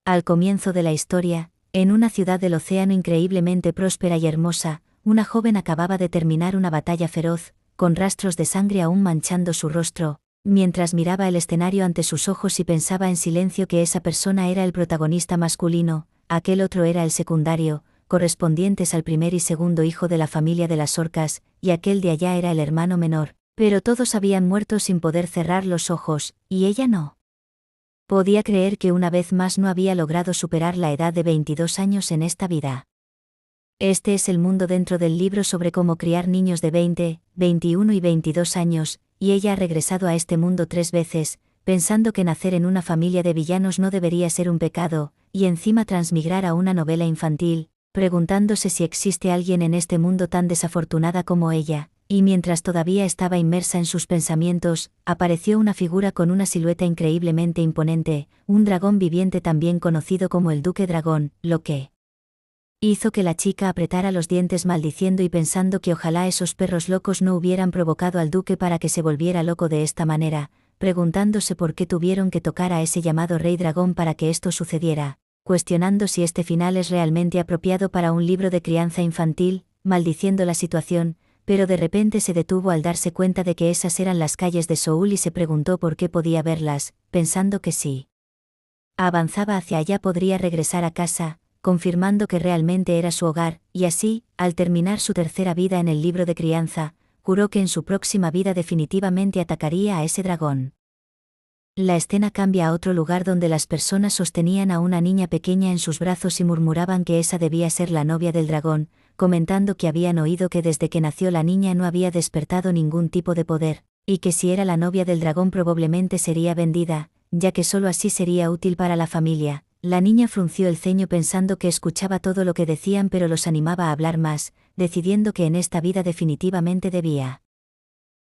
Al comienzo de la historia, en una ciudad del océano increíblemente próspera y hermosa, una joven acababa de terminar una batalla feroz, con rastros de sangre aún manchando su rostro, mientras miraba el escenario ante sus ojos y pensaba en silencio que esa persona era el protagonista masculino, aquel otro era el secundario, correspondientes al primer y segundo hijo de la familia de las orcas, y aquel de allá era el hermano menor, pero todos habían muerto sin poder cerrar los ojos, y ella no. Podía creer que una vez más no había logrado superar la edad de 22 años en esta vida. Este es el mundo dentro del libro sobre cómo criar niños de 20, 21 y 22 años, y ella ha regresado a este mundo 3 veces, pensando que nacer en una familia de villanos no debería ser un pecado, y encima transmigrar a una novela infantil, preguntándose si existe alguien en este mundo tan desafortunada como ella, y mientras todavía estaba inmersa en sus pensamientos, apareció una figura con una silueta increíblemente imponente, un dragón viviente también conocido como el Duque Dragón, lo que hizo que la chica apretara los dientes maldiciendo y pensando que ojalá esos perros locos no hubieran provocado al duque para que se volviera loco de esta manera, preguntándose por qué tuvieron que tocar a ese llamado Rey Dragón para que esto sucediera, cuestionando si este final es realmente apropiado para un libro de crianza infantil, maldiciendo la situación, pero de repente se detuvo al darse cuenta de que esas eran las calles de Soul y se preguntó por qué podía verlas, pensando que si avanzaba hacia allá podría regresar a casa, confirmando que realmente era su hogar, y así, al terminar su tercera vida en el libro de crianza, juró que en su próxima vida definitivamente atacaría a ese dragón. La escena cambia a otro lugar donde las personas sostenían a una niña pequeña en sus brazos y murmuraban que esa debía ser la novia del dragón, comentando que habían oído que desde que nació la niña no había despertado ningún tipo de poder, y que si era la novia del dragón probablemente sería vendida, ya que solo así sería útil para la familia. La niña frunció el ceño pensando que escuchaba todo lo que decían pero los animaba a hablar más, decidiendo que en esta vida definitivamente debía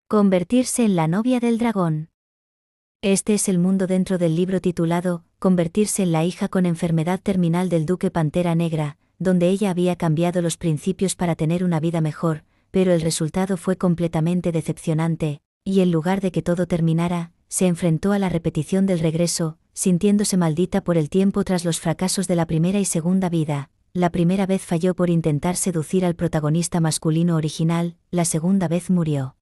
convertirse en la novia del dragón. Este es el mundo dentro del libro titulado Convertirse en la hija con enfermedad terminal del Duque Pantera Negra, donde ella había cambiado los principios para tener una vida mejor, pero el resultado fue completamente decepcionante, y en lugar de que todo terminara, se enfrentó a la repetición del regreso, sintiéndose maldita por el tiempo tras los fracasos de la primera y segunda vida. La primera vez falló por intentar seducir al protagonista masculino original, la segunda vez murió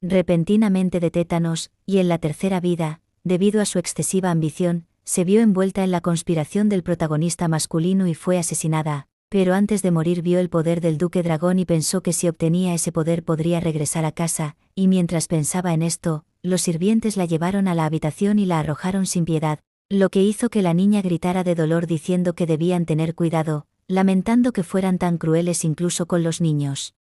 repentinamente de tétanos, y en la tercera vida, debido a su excesiva ambición, se vio envuelta en la conspiración del protagonista masculino y fue asesinada, pero antes de morir vio el poder del Duque Dragón y pensó que si obtenía ese poder podría regresar a casa, y mientras pensaba en esto, los sirvientes la llevaron a la habitación y la arrojaron sin piedad, lo que hizo que la niña gritara de dolor diciendo que debían tener cuidado, lamentando que fueran tan crueles incluso con los niños.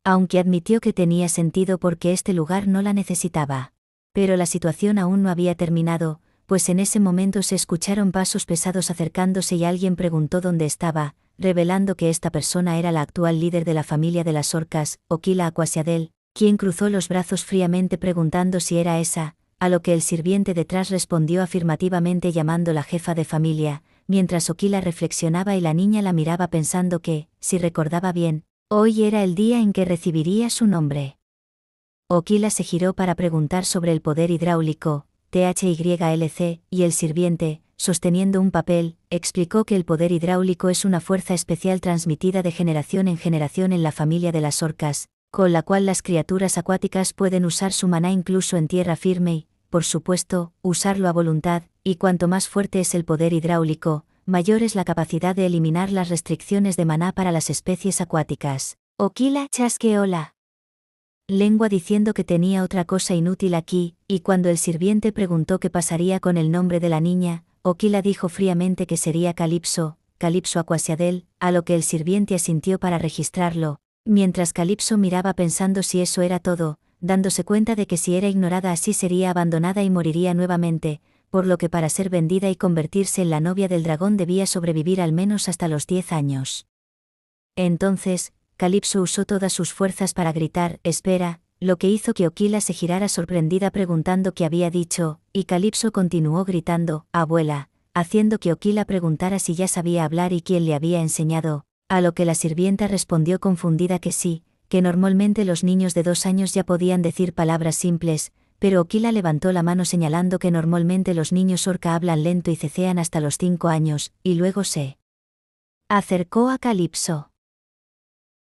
Aunque admitió que tenía sentido porque este lugar no la necesitaba. Pero la situación aún no había terminado, pues en ese momento se escucharon pasos pesados acercándose y alguien preguntó dónde estaba, revelando que esta persona era la actual líder de la familia de las orcas, Okila Aquasiadel, quien cruzó los brazos fríamente preguntando si era esa, a lo que el sirviente detrás respondió afirmativamente llamándola jefa de familia, mientras Okila reflexionaba y la niña la miraba pensando que, si recordaba bien, hoy era el día en que recibiría su nombre. Okila se giró para preguntar sobre el poder hidráulico, THYLC, y el sirviente, sosteniendo un papel, explicó que el poder hidráulico es una fuerza especial transmitida de generación en la familia de las orcas, con la cual las criaturas acuáticas pueden usar su maná incluso en tierra firme y, por supuesto, usarlo a voluntad, y cuanto más fuerte es el poder hidráulico, mayor es la capacidad de eliminar las restricciones de maná para las especies acuáticas. Okila chasqueó la lengua diciendo que tenía otra cosa inútil aquí, y cuando el sirviente preguntó qué pasaría con el nombre de la niña, Okila dijo fríamente que sería Calipso Aquasiadel, a lo que el sirviente asintió para registrarlo, mientras Calipso miraba pensando si eso era todo, dándose cuenta de que si era ignorada así sería abandonada y moriría nuevamente, por lo que para ser vendida y convertirse en la novia del dragón debía sobrevivir al menos hasta los 10 años. Entonces, Calipso usó todas sus fuerzas para gritar, «¡Espera!», lo que hizo que Okila se girara sorprendida preguntando qué había dicho, y Calipso continuó gritando, «¡Abuela!», haciendo que Okila preguntara si ya sabía hablar y quién le había enseñado, a lo que la sirvienta respondió confundida que sí, que normalmente los niños de 2 años ya podían decir palabras simples, pero Okila levantó la mano señalando que normalmente los niños orca hablan lento y cecean hasta los 5 años, y luego se acercó a Calipso.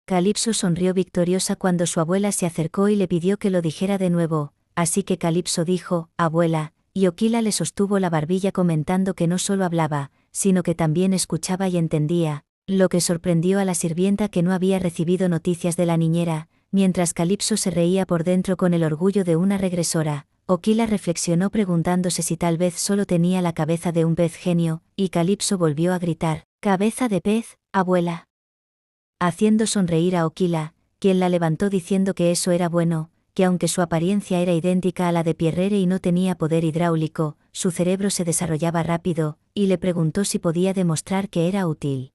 Calipso sonrió victoriosa cuando su abuela se acercó y le pidió que lo dijera de nuevo, así que Calipso dijo, abuela, y Okila le sostuvo la barbilla comentando que no solo hablaba, sino que también escuchaba y entendía, lo que sorprendió a la sirvienta que no había recibido noticias de la niñera. Mientras Calipso se reía por dentro con el orgullo de una regresora, Okila reflexionó preguntándose si tal vez solo tenía la cabeza de un pez genio, y Calipso volvió a gritar, «¡Cabeza de pez, abuela!», haciendo sonreír a Okila, quien la levantó diciendo que eso era bueno, que aunque su apariencia era idéntica a la de Pierrere y no tenía poder hidráulico, su cerebro se desarrollaba rápido, y le preguntó si podía demostrar que era útil.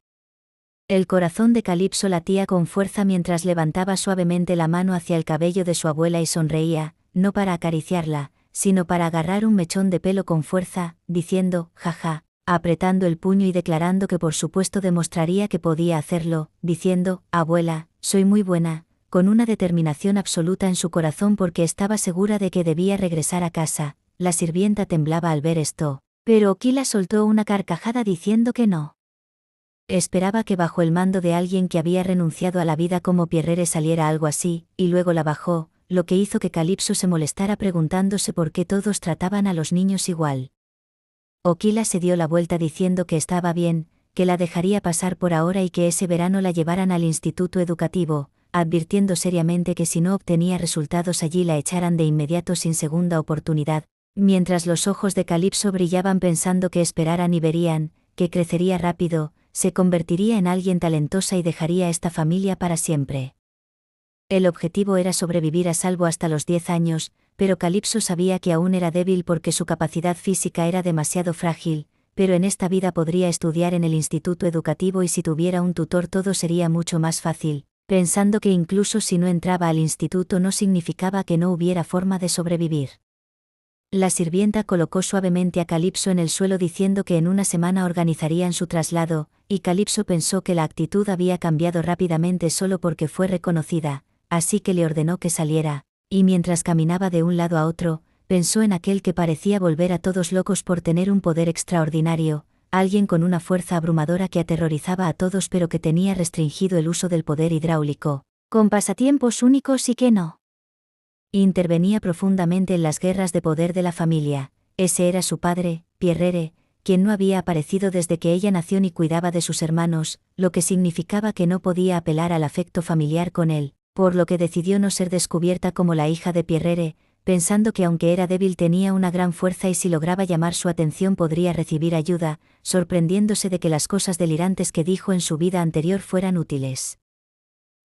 El corazón de Calipso latía con fuerza mientras levantaba suavemente la mano hacia el cabello de su abuela y sonreía, no para acariciarla, sino para agarrar un mechón de pelo con fuerza, diciendo, jaja, apretando el puño y declarando que por supuesto demostraría que podía hacerlo, diciendo, abuela, soy muy buena, con una determinación absoluta en su corazón porque estaba segura de que debía regresar a casa. La sirvienta temblaba al ver esto, pero Okila soltó una carcajada diciendo que no. Esperaba que bajo el mando de alguien que había renunciado a la vida como Pierrere saliera algo así, y luego la bajó, lo que hizo que Calipso se molestara preguntándose por qué todos trataban a los niños igual. Okila se dio la vuelta diciendo que estaba bien, que la dejaría pasar por ahora y que ese verano la llevaran al instituto educativo, advirtiendo seriamente que si no obtenía resultados allí la echaran de inmediato sin segunda oportunidad, mientras los ojos de Calipso brillaban pensando que esperaran y verían, que crecería rápido, se convertiría en alguien talentosa y dejaría esta familia para siempre. El objetivo era sobrevivir a salvo hasta los 10 años, pero Calipso sabía que aún era débil porque su capacidad física era demasiado frágil, pero en esta vida podría estudiar en el instituto educativo y si tuviera un tutor todo sería mucho más fácil, pensando que incluso si no entraba al instituto no significaba que no hubiera forma de sobrevivir. La sirvienta colocó suavemente a Calipso en el suelo diciendo que en una semana organizarían su traslado, y Calipso pensó que la actitud había cambiado rápidamente solo porque fue reconocida, así que le ordenó que saliera, y mientras caminaba de un lado a otro, pensó en aquel que parecía volver a todos locos por tener un poder extraordinario, alguien con una fuerza abrumadora que aterrorizaba a todos pero que tenía restringido el uso del poder hidráulico, con pasatiempos únicos y que no intervenía profundamente en las guerras de poder de la familia. Ese era su padre, Pierrere, quien no había aparecido desde que ella nació ni cuidaba de sus hermanos, lo que significaba que no podía apelar al afecto familiar con él, por lo que decidió no ser descubierta como la hija de Pierrere, pensando que aunque era débil tenía una gran fuerza y si lograba llamar su atención podría recibir ayuda, sorprendiéndose de que las cosas delirantes que dijo en su vida anterior fueran útiles.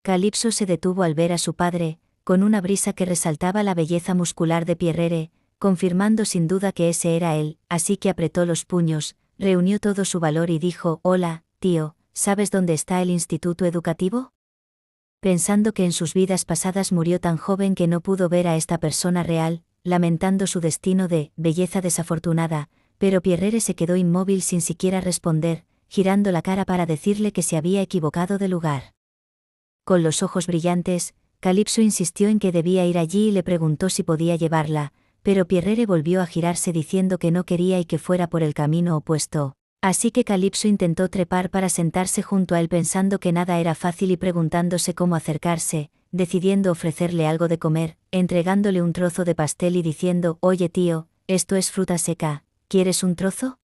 Calipso se detuvo al ver a su padre, con una brisa que resaltaba la belleza muscular de Pierrere, confirmando sin duda que ese era él, así que apretó los puños, reunió todo su valor y dijo, «Hola, tío, ¿sabes dónde está el instituto educativo?». Pensando que en sus vidas pasadas murió tan joven que no pudo ver a esta persona real, lamentando su destino de belleza desafortunada, pero Pierrere se quedó inmóvil sin siquiera responder, girando la cara para decirle que se había equivocado de lugar. Con los ojos brillantes, Calipso insistió en que debía ir allí y le preguntó si podía llevarla, pero Pierrere volvió a girarse diciendo que no quería y que fuera por el camino opuesto, así que Calipso intentó trepar para sentarse junto a él pensando que nada era fácil y preguntándose cómo acercarse, decidiendo ofrecerle algo de comer, entregándole un trozo de pastel y diciendo, «Oye tío, esto es fruta seca, ¿quieres un trozo?».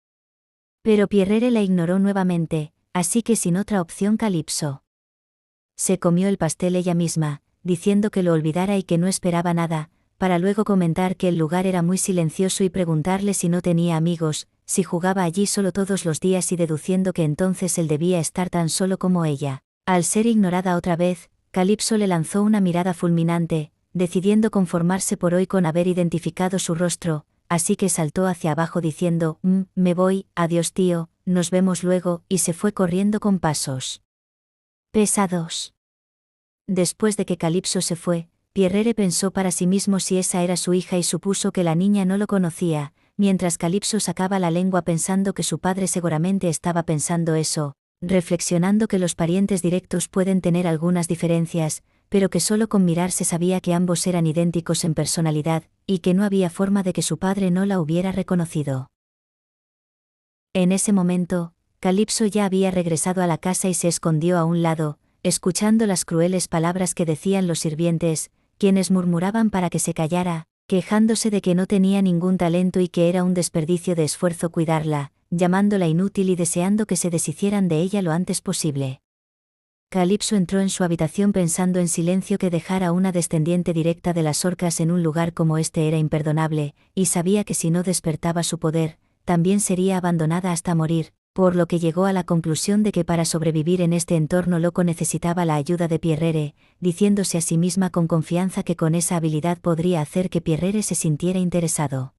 Pero Pierrere la ignoró nuevamente, así que sin otra opción Calipso se comió el pastel ella misma, diciendo que lo olvidara y que no esperaba nada, para luego comentar que el lugar era muy silencioso y preguntarle si no tenía amigos, si jugaba allí solo todos los días y deduciendo que entonces él debía estar tan solo como ella. Al ser ignorada otra vez, Calipso le lanzó una mirada fulminante, decidiendo conformarse por hoy con haber identificado su rostro, así que saltó hacia abajo diciendo, me voy, adiós tío, nos vemos luego, y se fue corriendo con pasos pesados. Después de que Calipso se fue, Pierrere pensó para sí mismo si esa era su hija y supuso que la niña no lo conocía, mientras Calipso sacaba la lengua pensando que su padre seguramente estaba pensando eso, reflexionando que los parientes directos pueden tener algunas diferencias, pero que solo con mirarse sabía que ambos eran idénticos en personalidad, y que no había forma de que su padre no la hubiera reconocido. En ese momento, Calipso ya había regresado a la casa y se escondió a un lado, escuchando las crueles palabras que decían los sirvientes, quienes murmuraban para que se callara, quejándose de que no tenía ningún talento y que era un desperdicio de esfuerzo cuidarla, llamándola inútil y deseando que se deshicieran de ella lo antes posible. Calipso entró en su habitación pensando en silencio que dejar a una descendiente directa de las orcas en un lugar como este era imperdonable, y sabía que si no despertaba su poder, también sería abandonada hasta morir, por lo que llegó a la conclusión de que para sobrevivir en este entorno loco necesitaba la ayuda de Pierrere, diciéndose a sí misma con confianza que con esa habilidad podría hacer que Pierrere se sintiera interesado.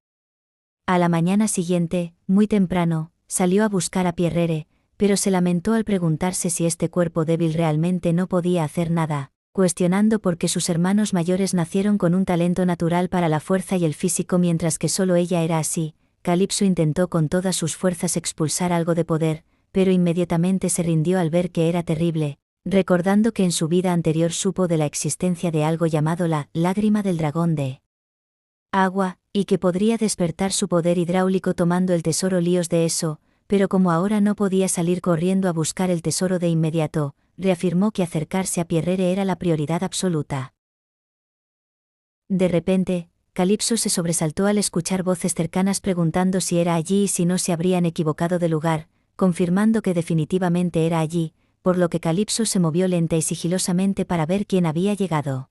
A la mañana siguiente, muy temprano, salió a buscar a Pierrere, pero se lamentó al preguntarse si este cuerpo débil realmente no podía hacer nada, cuestionando por qué sus hermanos mayores nacieron con un talento natural para la fuerza y el físico mientras que solo ella era así. Calipso intentó con todas sus fuerzas expulsar algo de poder, pero inmediatamente se rindió al ver que era terrible, recordando que en su vida anterior supo de la existencia de algo llamado la lágrima del dragón de agua, y que podría despertar su poder hidráulico tomando el tesoro líos de eso, pero como ahora no podía salir corriendo a buscar el tesoro de inmediato, reafirmó que acercarse a Pierrere era la prioridad absoluta. De repente, Calipso se sobresaltó al escuchar voces cercanas preguntando si era allí y si no se habrían equivocado de lugar, confirmando que definitivamente era allí, por lo que Calipso se movió lenta y sigilosamente para ver quién había llegado.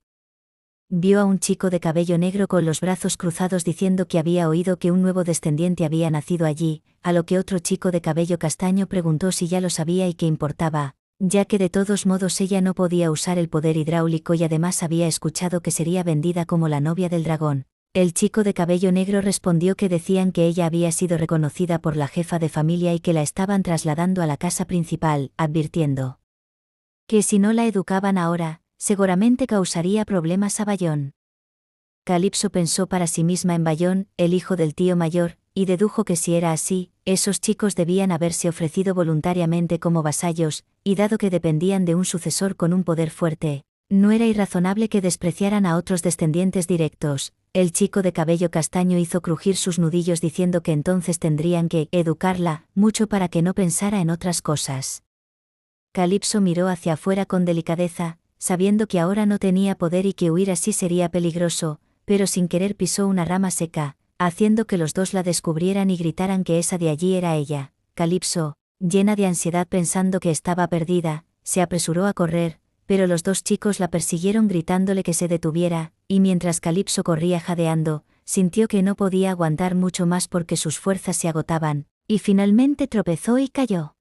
Vio a un chico de cabello negro con los brazos cruzados diciendo que había oído que un nuevo descendiente había nacido allí, a lo que otro chico de cabello castaño preguntó si ya lo sabía y qué importaba, ya que de todos modos ella no podía usar el poder hidráulico y además había escuchado que sería vendida como la novia del dragón. El chico de cabello negro respondió que decían que ella había sido reconocida por la jefa de familia y que la estaban trasladando a la casa principal, advirtiendo que si no la educaban ahora, seguramente causaría problemas a Bayón. Calipso pensó para sí misma en Bayón, el hijo del tío mayor, y dedujo que si era así, esos chicos debían haberse ofrecido voluntariamente como vasallos, y dado que dependían de un sucesor con un poder fuerte, no era irrazonable que despreciaran a otros descendientes directos. El chico de cabello castaño hizo crujir sus nudillos diciendo que entonces tendrían que educarla mucho para que no pensara en otras cosas. Calipso miró hacia afuera con delicadeza, sabiendo que ahora no tenía poder y que huir así sería peligroso, pero sin querer pisó una rama seca, haciendo que los dos la descubrieran y gritaran que esa de allí era ella. Calipso, llena de ansiedad pensando que estaba perdida, se apresuró a correr, pero los dos chicos la persiguieron gritándole que se detuviera, y mientras Calipso corría jadeando, sintió que no podía aguantar mucho más porque sus fuerzas se agotaban, y finalmente tropezó y cayó.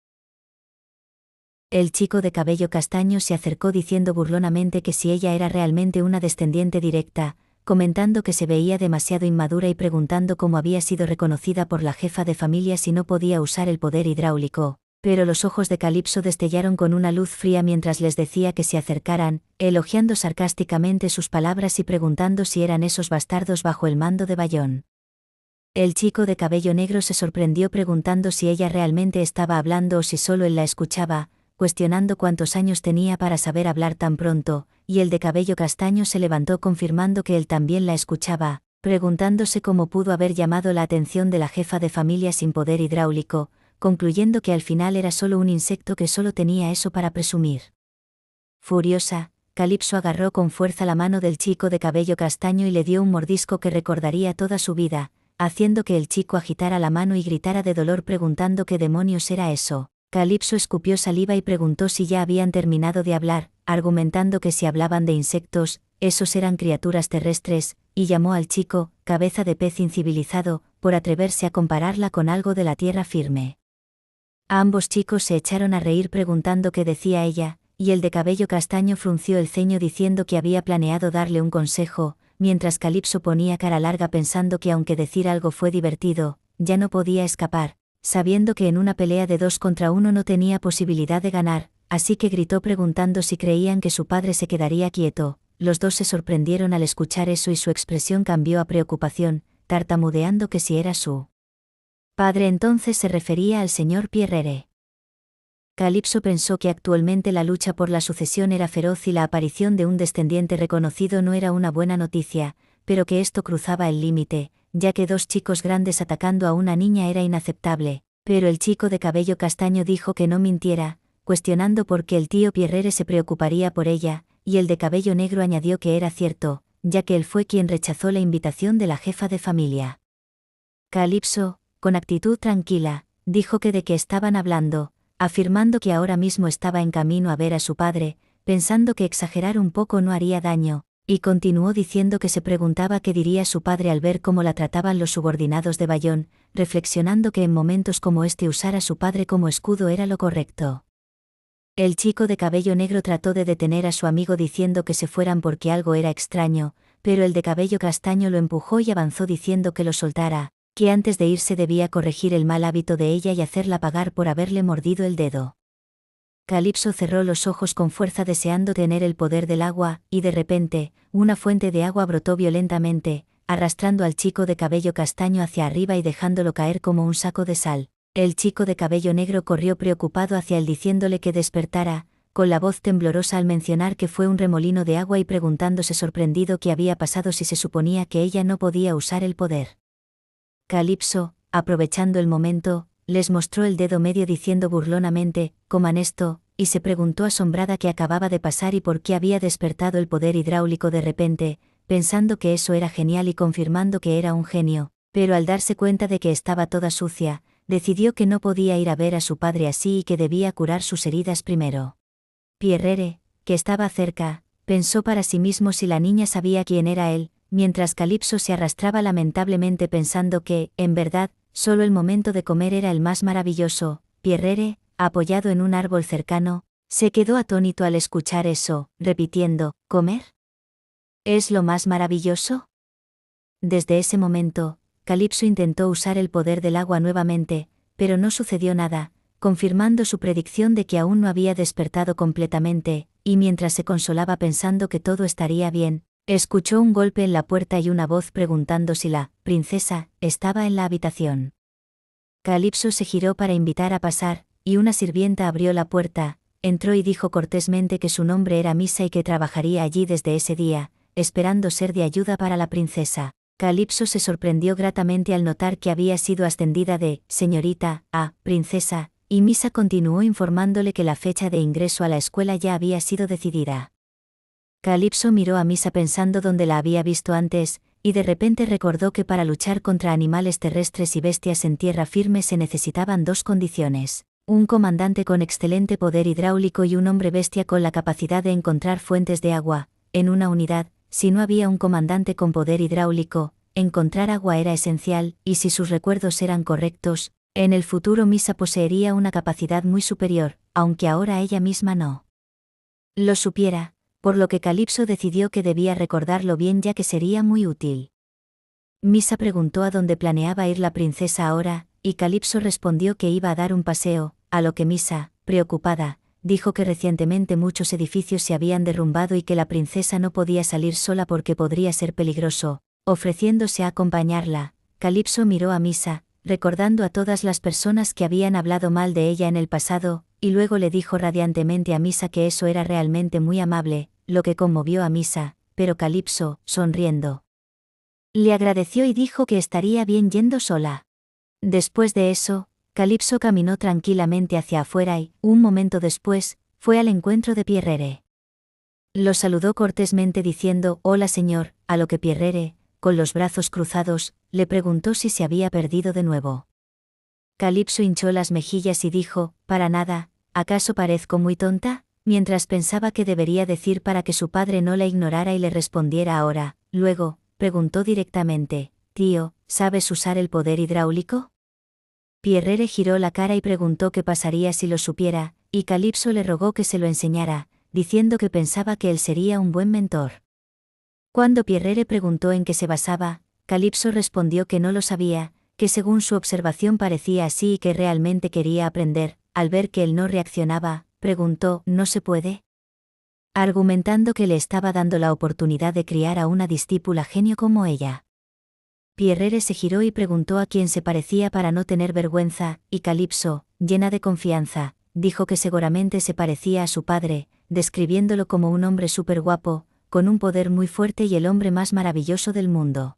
El chico de cabello castaño se acercó diciendo burlonamente que si ella era realmente una descendiente directa, comentando que se veía demasiado inmadura y preguntando cómo había sido reconocida por la jefa de familia si no podía usar el poder hidráulico, pero los ojos de Calipso destellaron con una luz fría mientras les decía que se acercaran, elogiando sarcásticamente sus palabras y preguntando si eran esos bastardos bajo el mando de Bayón. El chico de cabello negro se sorprendió preguntando si ella realmente estaba hablando o si solo él la escuchaba, cuestionando cuántos años tenía para saber hablar tan pronto, y el de cabello castaño se levantó confirmando que él también la escuchaba, preguntándose cómo pudo haber llamado la atención de la jefa de familia sin poder hidráulico, concluyendo que al final era solo un insecto que solo tenía eso para presumir. Furiosa, Calipso agarró con fuerza la mano del chico de cabello castaño y le dio un mordisco que recordaría toda su vida, haciendo que el chico agitara la mano y gritara de dolor preguntando qué demonios era eso. Calipso escupió saliva y preguntó si ya habían terminado de hablar, argumentando que si hablaban de insectos, esos eran criaturas terrestres, y llamó al chico, cabeza de pez incivilizado, por atreverse a compararla con algo de la tierra firme. Ambos chicos se echaron a reír preguntando qué decía ella, y el de cabello castaño frunció el ceño diciendo que había planeado darle un consejo, mientras Calipso ponía cara larga pensando que aunque decir algo fue divertido, ya no podía escapar, sabiendo que en una pelea de 2 contra 1 no tenía posibilidad de ganar, así que gritó preguntando si creían que su padre se quedaría quieto. Los dos se sorprendieron al escuchar eso y su expresión cambió a preocupación, tartamudeando que si era su padre entonces se refería al señor Pierrere. Calipso pensó que actualmente la lucha por la sucesión era feroz y la aparición de un descendiente reconocido no era una buena noticia, pero que esto cruzaba el límite, ya que dos chicos grandes atacando a una niña era inaceptable, pero el chico de cabello castaño dijo que no mintiera, cuestionando por qué el tío Pierrere se preocuparía por ella, y el de cabello negro añadió que era cierto, ya que él fue quien rechazó la invitación de la jefa de familia. Calipso, con actitud tranquila, dijo que de qué estaban hablando, afirmando que ahora mismo estaba en camino a ver a su padre, pensando que exagerar un poco no haría daño, y continuó diciendo que se preguntaba qué diría su padre al ver cómo la trataban los subordinados de Bayón, reflexionando que en momentos como este usar a su padre como escudo era lo correcto. El chico de cabello negro trató de detener a su amigo diciendo que se fueran porque algo era extraño, pero el de cabello castaño lo empujó y avanzó diciendo que lo soltara, que antes de irse debía corregir el mal hábito de ella y hacerla pagar por haberle mordido el dedo. Calipso cerró los ojos con fuerza deseando tener el poder del agua, y de repente, una fuente de agua brotó violentamente, arrastrando al chico de cabello castaño hacia arriba y dejándolo caer como un saco de sal. El chico de cabello negro corrió preocupado hacia él diciéndole que despertara, con la voz temblorosa al mencionar que fue un remolino de agua y preguntándose sorprendido qué había pasado si se suponía que ella no podía usar el poder. Calipso, aprovechando el momento, les mostró el dedo medio diciendo burlonamente, «Coman esto», y se preguntó asombrada qué acababa de pasar y por qué había despertado el poder hidráulico de repente, pensando que eso era genial y confirmando que era un genio, pero al darse cuenta de que estaba toda sucia, decidió que no podía ir a ver a su padre así y que debía curar sus heridas primero. Pierrere, que estaba cerca, pensó para sí mismo si la niña sabía quién era él, mientras Calipso se arrastraba lamentablemente pensando que, en verdad, solo el momento de comer era el más maravilloso. Pierrere, apoyado en un árbol cercano, se quedó atónito al escuchar eso, repitiendo, «¿Comer? ¿Es lo más maravilloso?». Desde ese momento, Calipso intentó usar el poder del agua nuevamente, pero no sucedió nada, confirmando su predicción de que aún no había despertado completamente, y mientras se consolaba pensando que todo estaría bien, escuchó un golpe en la puerta y una voz preguntando si la princesa estaba en la habitación. Calipso se giró para invitar a pasar, y una sirvienta abrió la puerta, entró y dijo cortésmente que su nombre era Misa y que trabajaría allí desde ese día, esperando ser de ayuda para la princesa. Calipso se sorprendió gratamente al notar que había sido ascendida de señorita a princesa, y Misa continuó informándole que la fecha de ingreso a la escuela ya había sido decidida. Calipso miró a Misa pensando dónde la había visto antes, y de repente recordó que para luchar contra animales terrestres y bestias en tierra firme se necesitaban dos condiciones: un comandante con excelente poder hidráulico y un hombre bestia con la capacidad de encontrar fuentes de agua. En una unidad, si no había un comandante con poder hidráulico, encontrar agua era esencial, y si sus recuerdos eran correctos, en el futuro Misa poseería una capacidad muy superior, aunque ahora ella misma no lo supiera, por lo que Calipso decidió que debía recordarlo bien ya que sería muy útil. Misa preguntó a dónde planeaba ir la princesa ahora, y Calipso respondió que iba a dar un paseo, a lo que Misa, preocupada, dijo que recientemente muchos edificios se habían derrumbado y que la princesa no podía salir sola porque podría ser peligroso, ofreciéndose a acompañarla. Calipso miró a Misa, recordando a todas las personas que habían hablado mal de ella en el pasado, y luego le dijo radiantemente a Misa que eso era realmente muy amable, lo que conmovió a Misa, pero Calipso, sonriendo, le agradeció y dijo que estaría bien yendo sola. Después de eso, Calipso caminó tranquilamente hacia afuera y, un momento después, fue al encuentro de Pierrere. Lo saludó cortésmente diciendo «Hola señor», a lo que Pierrere, con los brazos cruzados, le preguntó si se había perdido de nuevo. Calipso hinchó las mejillas y dijo «Para nada, ¿acaso parezco muy tonta?», mientras pensaba qué debería decir para que su padre no la ignorara y le respondiera ahora. Luego, preguntó directamente «Tío, ¿sabes usar el poder hidráulico?». Pierrere giró la cara y preguntó qué pasaría si lo supiera, y Calipso le rogó que se lo enseñara, diciendo que pensaba que él sería un buen mentor. Cuando Pierrere preguntó en qué se basaba, Calipso respondió que no lo sabía, que según su observación parecía así y que realmente quería aprender. Al ver que él no reaccionaba, preguntó «¿No se puede?», argumentando que le estaba dando la oportunidad de criar a una discípula genio como ella. Pierrere se giró y preguntó a quién se parecía para no tener vergüenza, y Calipso, llena de confianza, dijo que seguramente se parecía a su padre, describiéndolo como un hombre súper guapo, con un poder muy fuerte y el hombre más maravilloso del mundo.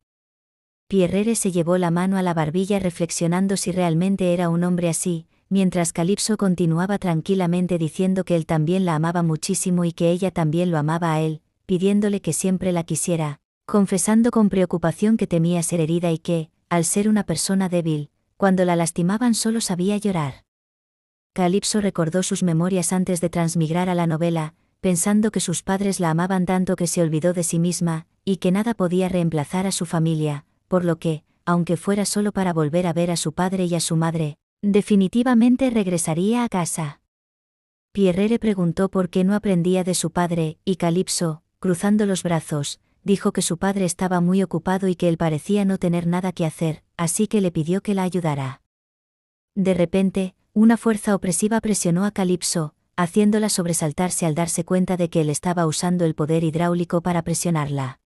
Pierrere se llevó la mano a la barbilla reflexionando si realmente era un hombre así, mientras Calipso continuaba tranquilamente diciendo que él también la amaba muchísimo y que ella también lo amaba a él, pidiéndole que siempre la quisiera, confesando con preocupación que temía ser herida y que, al ser una persona débil, cuando la lastimaban solo sabía llorar. Calipso recordó sus memorias antes de transmigrar a la novela, pensando que sus padres la amaban tanto que se olvidó de sí misma, y que nada podía reemplazar a su familia, por lo que, aunque fuera solo para volver a ver a su padre y a su madre, definitivamente regresaría a casa. Pierrere preguntó por qué no aprendía de su padre, y Calipso, cruzando los brazos, dijo que su padre estaba muy ocupado y que él parecía no tener nada que hacer, así que le pidió que la ayudara. De repente, una fuerza opresiva presionó a Calipso, haciéndola sobresaltarse al darse cuenta de que él estaba usando el poder hidráulico para presionarla.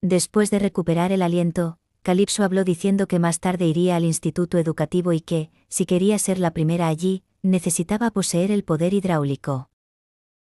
Después de recuperar el aliento, Calipso habló diciendo que más tarde iría al instituto educativo y que, si quería ser la primera allí, necesitaba poseer el poder hidráulico.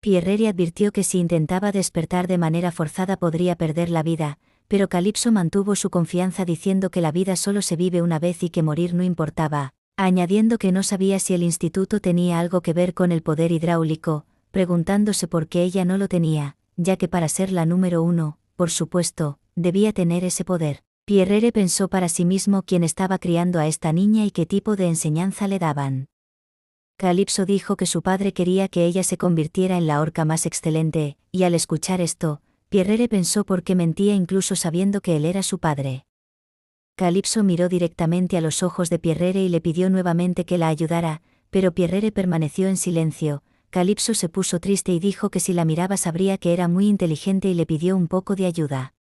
Pierrere advirtió que si intentaba despertar de manera forzada podría perder la vida, pero Calipso mantuvo su confianza diciendo que la vida solo se vive una vez y que morir no importaba, añadiendo que no sabía si el instituto tenía algo que ver con el poder hidráulico, preguntándose por qué ella no lo tenía, ya que para ser la número 1, por supuesto, debía tener ese poder. Pierrere pensó para sí mismo quién estaba criando a esta niña y qué tipo de enseñanza le daban. Calipso dijo que su padre quería que ella se convirtiera en la orca más excelente, y al escuchar esto, Pierrere pensó por qué mentía incluso sabiendo que él era su padre. Calipso miró directamente a los ojos de Pierrere y le pidió nuevamente que la ayudara, pero Pierrere permaneció en silencio. Calipso se puso triste y dijo que si la miraba sabría que era muy inteligente y le pidió un poco de ayuda.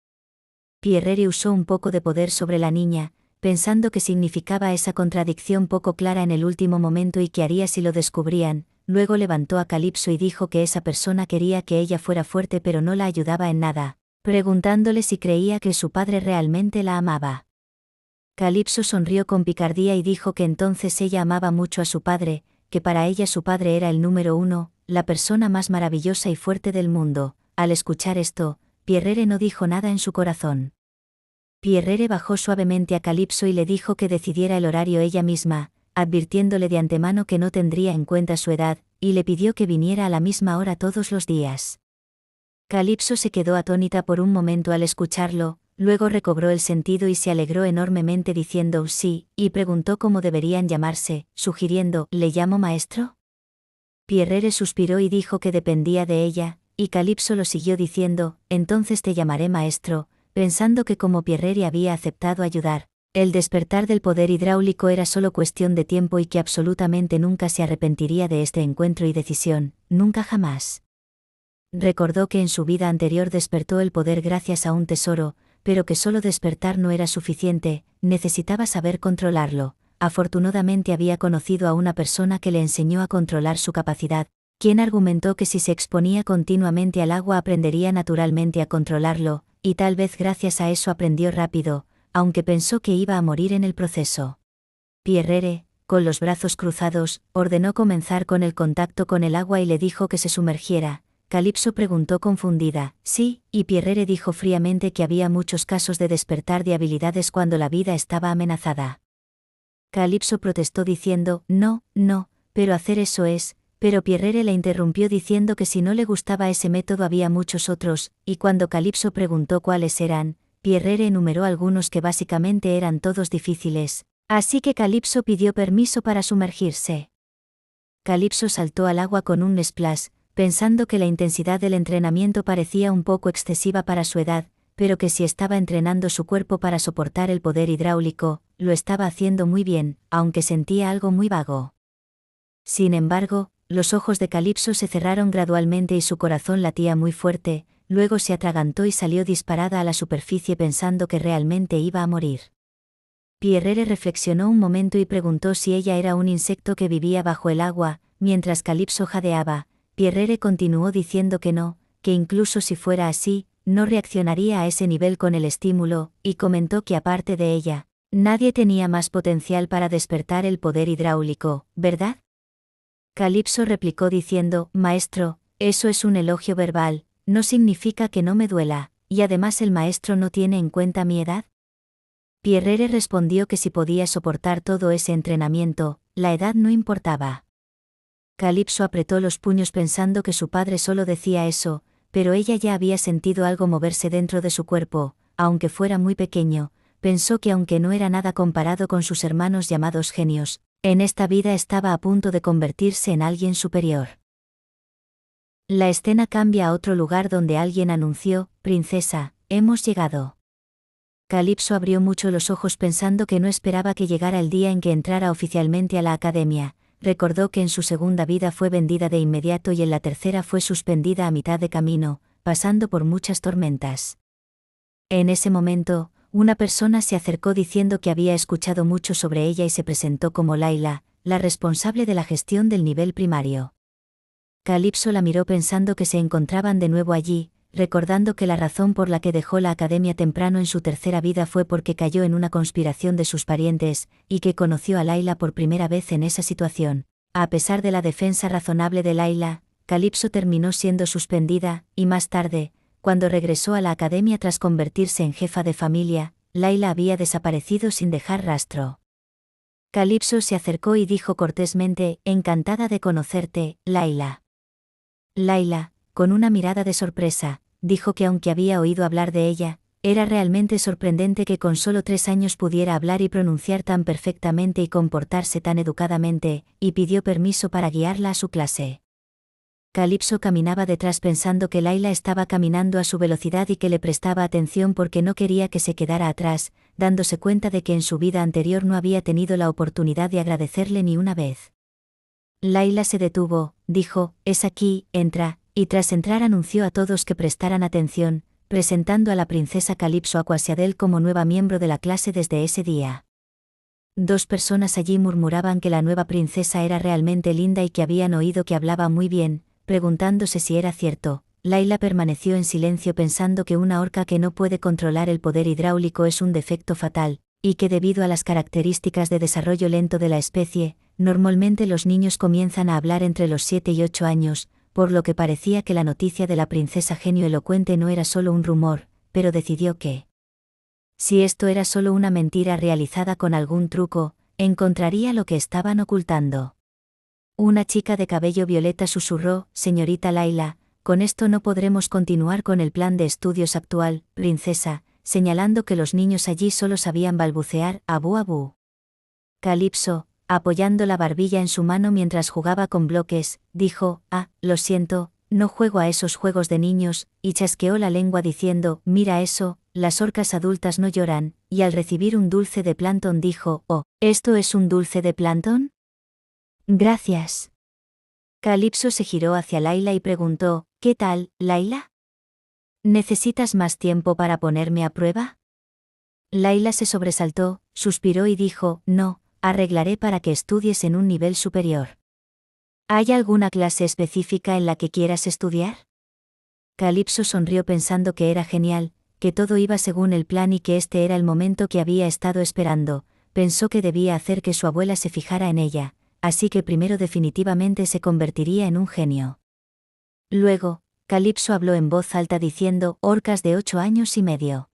Pierrere usó un poco de poder sobre la niña, pensando que significaba esa contradicción poco clara en el último momento y qué haría si lo descubrían. Luego levantó a Calipso y dijo que esa persona quería que ella fuera fuerte pero no la ayudaba en nada, preguntándole si creía que su padre realmente la amaba. Calipso sonrió con picardía y dijo que entonces ella amaba mucho a su padre, que para ella su padre era el número 1, la persona más maravillosa y fuerte del mundo. Al escuchar esto, Pierrere no dijo nada en su corazón. Pierrere bajó suavemente a Calipso y le dijo que decidiera el horario ella misma, advirtiéndole de antemano que no tendría en cuenta su edad, y le pidió que viniera a la misma hora todos los días. Calipso se quedó atónita por un momento al escucharlo, luego recobró el sentido y se alegró enormemente diciendo sí, y preguntó cómo deberían llamarse, sugiriendo, ¿le llamo maestro? Pierrere suspiró y dijo que dependía de ella, y Calipso lo siguió diciendo, entonces te llamaré maestro, pensando que como Pierrere había aceptado ayudar, el despertar del poder hidráulico era solo cuestión de tiempo y que absolutamente nunca se arrepentiría de este encuentro y decisión, nunca jamás. Recordó que en su vida anterior despertó el poder gracias a un tesoro, pero que solo despertar no era suficiente, necesitaba saber controlarlo. Afortunadamente había conocido a una persona que le enseñó a controlar su capacidad, quien argumentó que si se exponía continuamente al agua aprendería naturalmente a controlarlo, y tal vez gracias a eso aprendió rápido, aunque pensó que iba a morir en el proceso. Pierrere, con los brazos cruzados, ordenó comenzar con el contacto con el agua y le dijo que se sumergiera. Calipso preguntó confundida, sí, y Pierrere dijo fríamente que había muchos casos de despertar de habilidades cuando la vida estaba amenazada. Calipso protestó diciendo, no, pero hacer eso es, pero Pierrere la interrumpió diciendo que si no le gustaba ese método había muchos otros, y cuando Calipso preguntó cuáles eran, Pierrere enumeró algunos que básicamente eran todos difíciles, así que Calipso pidió permiso para sumergirse. Calipso saltó al agua con un splash, pensando que la intensidad del entrenamiento parecía un poco excesiva para su edad, pero que si estaba entrenando su cuerpo para soportar el poder hidráulico, lo estaba haciendo muy bien, aunque sentía algo muy vago. Sin embargo, los ojos de Calipso se cerraron gradualmente y su corazón latía muy fuerte, luego se atragantó y salió disparada a la superficie pensando que realmente iba a morir. Pierrere reflexionó un momento y preguntó si ella era un insecto que vivía bajo el agua, mientras Calipso jadeaba. Pierrere continuó diciendo que no, que incluso si fuera así, no reaccionaría a ese nivel con el estímulo, y comentó que aparte de ella, nadie tenía más potencial para despertar el poder hidráulico, ¿verdad? Calipso replicó diciendo, maestro, eso es un elogio verbal, no significa que no me duela, y además el maestro no tiene en cuenta mi edad. Pierrere respondió que si podía soportar todo ese entrenamiento, la edad no importaba. Calipso apretó los puños pensando que su padre solo decía eso, pero ella ya había sentido algo moverse dentro de su cuerpo, aunque fuera muy pequeño, pensó que aunque no era nada comparado con sus hermanos llamados genios, en esta vida estaba a punto de convertirse en alguien superior. La escena cambia a otro lugar donde alguien anunció, princesa, hemos llegado. Calipso abrió mucho los ojos pensando que no esperaba que llegara el día en que entrara oficialmente a la academia. Recordó que en su segunda vida fue vendida de inmediato y en la tercera fue suspendida a mitad de camino, pasando por muchas tormentas. En ese momento, una persona se acercó diciendo que había escuchado mucho sobre ella y se presentó como Layla, la responsable de la gestión del nivel primario. Calipso la miró pensando que se encontraban de nuevo allí, recordando que la razón por la que dejó la academia temprano en su tercera vida fue porque cayó en una conspiración de sus parientes, y que conoció a Layla por primera vez en esa situación. A pesar de la defensa razonable de Layla, Calipso terminó siendo suspendida, y más tarde, cuando regresó a la academia tras convertirse en jefa de familia, Layla había desaparecido sin dejar rastro. Calipso se acercó y dijo cortésmente, encantada de conocerte, Layla. Layla, con una mirada de sorpresa, dijo que aunque había oído hablar de ella, era realmente sorprendente que con solo 3 años pudiera hablar y pronunciar tan perfectamente y comportarse tan educadamente, y pidió permiso para guiarla a su clase. Calipso caminaba detrás pensando que Layla estaba caminando a su velocidad y que le prestaba atención porque no quería que se quedara atrás, dándose cuenta de que en su vida anterior no había tenido la oportunidad de agradecerle ni una vez. Layla se detuvo, dijo, es aquí, entra, y tras entrar anunció a todos que prestaran atención, presentando a la princesa Calipso Aquasiadel como nueva miembro de la clase desde ese día. 2 personas allí murmuraban que la nueva princesa era realmente linda y que habían oído que hablaba muy bien, preguntándose si era cierto. Layla permaneció en silencio pensando que una orca que no puede controlar el poder hidráulico es un defecto fatal, y que debido a las características de desarrollo lento de la especie, normalmente los niños comienzan a hablar entre los 7 y 8 años, por lo que parecía que la noticia de la princesa genio elocuente no era solo un rumor, pero decidió que, si esto era solo una mentira realizada con algún truco, encontraría lo que estaban ocultando. Una chica de cabello violeta susurró, señorita Layla, con esto no podremos continuar con el plan de estudios actual, princesa, señalando que los niños allí solo sabían balbucear, abú abú. Calipso, apoyando la barbilla en su mano mientras jugaba con bloques, dijo, lo siento, no juego a esos juegos de niños, y chasqueó la lengua diciendo, mira eso, las orcas adultas no lloran, y al recibir un dulce de plancton dijo, oh, ¿esto es un dulce de plancton? Gracias. Calipso se giró hacia Layla y preguntó, ¿qué tal, Layla? ¿Necesitas más tiempo para ponerme a prueba? Layla se sobresaltó, suspiró y dijo, no, arreglaré para que estudies en un nivel superior. ¿Hay alguna clase específica en la que quieras estudiar? Calipso sonrió pensando que era genial, que todo iba según el plan y que este era el momento que había estado esperando. Pensó que debía hacer que su abuela se fijara en ella, así que primero definitivamente se convertiría en un genio. Luego, Calipso habló en voz alta diciendo, orcas de 8 años y medio.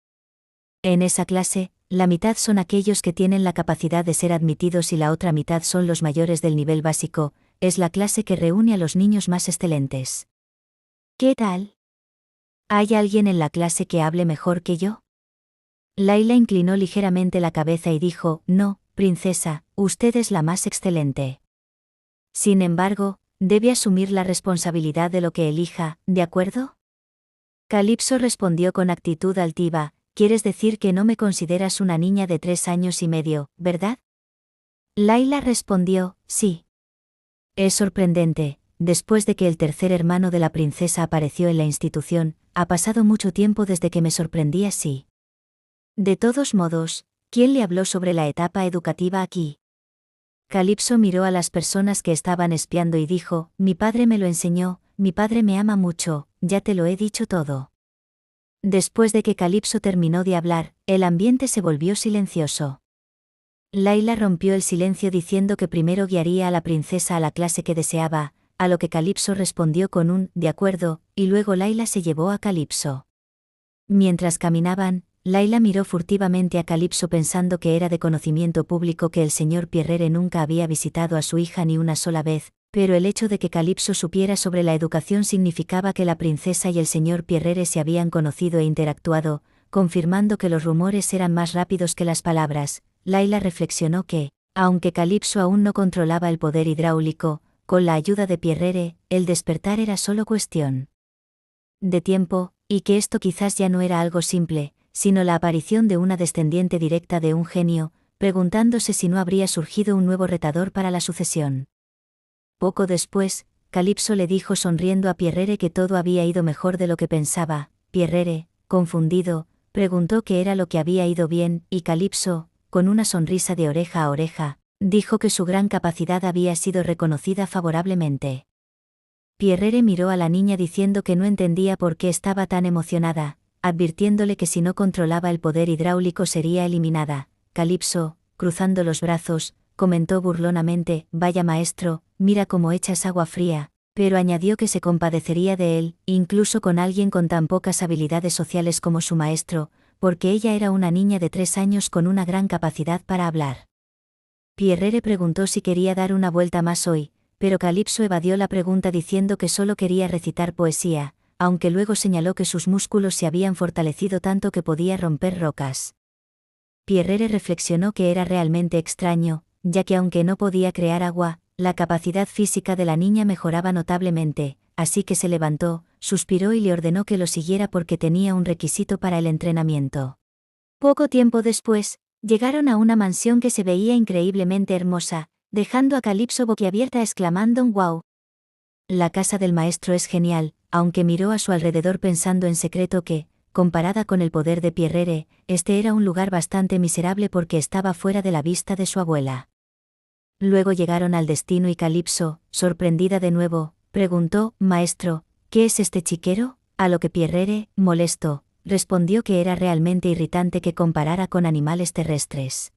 En esa clase, la mitad son aquellos que tienen la capacidad de ser admitidos y la otra mitad son los mayores del nivel básico, es la clase que reúne a los niños más excelentes. ¿Qué tal? ¿Hay alguien en la clase que hable mejor que yo? Layla inclinó ligeramente la cabeza y dijo, no, princesa, usted es la más excelente. Sin embargo, debe asumir la responsabilidad de lo que elija, ¿de acuerdo? Calipso respondió con actitud altiva, quieres decir que no me consideras una niña de 3 años y medio, ¿verdad? Layla respondió, sí. Es sorprendente, después de que el tercer hermano de la princesa apareció en la institución, ha pasado mucho tiempo desde que me sorprendí así. De todos modos, ¿quién le habló sobre la etapa educativa aquí? Calipso miró a las personas que estaban espiando y dijo, mi padre me lo enseñó, mi padre me ama mucho, ya te lo he dicho todo. Después de que Calipso terminó de hablar, el ambiente se volvió silencioso. Laila rompió el silencio diciendo que primero guiaría a la princesa a la clase que deseaba, a lo que Calipso respondió con un «de acuerdo», y luego Laila se llevó a Calipso. Mientras caminaban, Laila miró furtivamente a Calipso pensando que era de conocimiento público que el señor Pierrere nunca había visitado a su hija ni una sola vez, pero el hecho de que Calipso supiera sobre la educación significaba que la princesa y el señor Pierrere se habían conocido e interactuado, confirmando que los rumores eran más rápidos que las palabras. Laila reflexionó que, aunque Calipso aún no controlaba el poder hidráulico, con la ayuda de Pierrere, el despertar era solo cuestión de tiempo, y que esto quizás ya no era algo simple, sino la aparición de una descendiente directa de un genio, preguntándose si no habría surgido un nuevo retador para la sucesión. Poco después, Calipso le dijo sonriendo a Pierrere que todo había ido mejor de lo que pensaba. Pierrere, confundido, preguntó qué era lo que había ido bien, y Calipso, con una sonrisa de oreja a oreja, dijo que su gran capacidad había sido reconocida favorablemente. Pierrere miró a la niña diciendo que no entendía por qué estaba tan emocionada, advirtiéndole que si no controlaba el poder hidráulico sería eliminada. Calipso, cruzando los brazos, comentó burlonamente: «Vaya maestro, mira cómo echas agua fría», pero añadió que se compadecería de él, incluso con alguien con tan pocas habilidades sociales como su maestro, porque ella era una niña de 3 años con una gran capacidad para hablar. Pierrere preguntó si quería dar una vuelta más hoy, pero Calipso evadió la pregunta diciendo que solo quería recitar poesía, aunque luego señaló que sus músculos se habían fortalecido tanto que podía romper rocas. Pierrere reflexionó que era realmente extraño, ya que aunque no podía crear agua, la capacidad física de la niña mejoraba notablemente, así que se levantó, suspiró y le ordenó que lo siguiera porque tenía un requisito para el entrenamiento. Poco tiempo después, llegaron a una mansión que se veía increíblemente hermosa, dejando a Calipso boquiabierta exclamando «¡Wow! La casa del maestro es genial», aunque miró a su alrededor pensando en secreto que, comparada con el poder de Pierrere, este era un lugar bastante miserable porque estaba fuera de la vista de su abuela. Luego llegaron al destino y Calipso, sorprendida de nuevo, preguntó: «Maestro, ¿qué es este chiquero?», a lo que Pierrere, molesto, respondió que era realmente irritante que comparara con animales terrestres.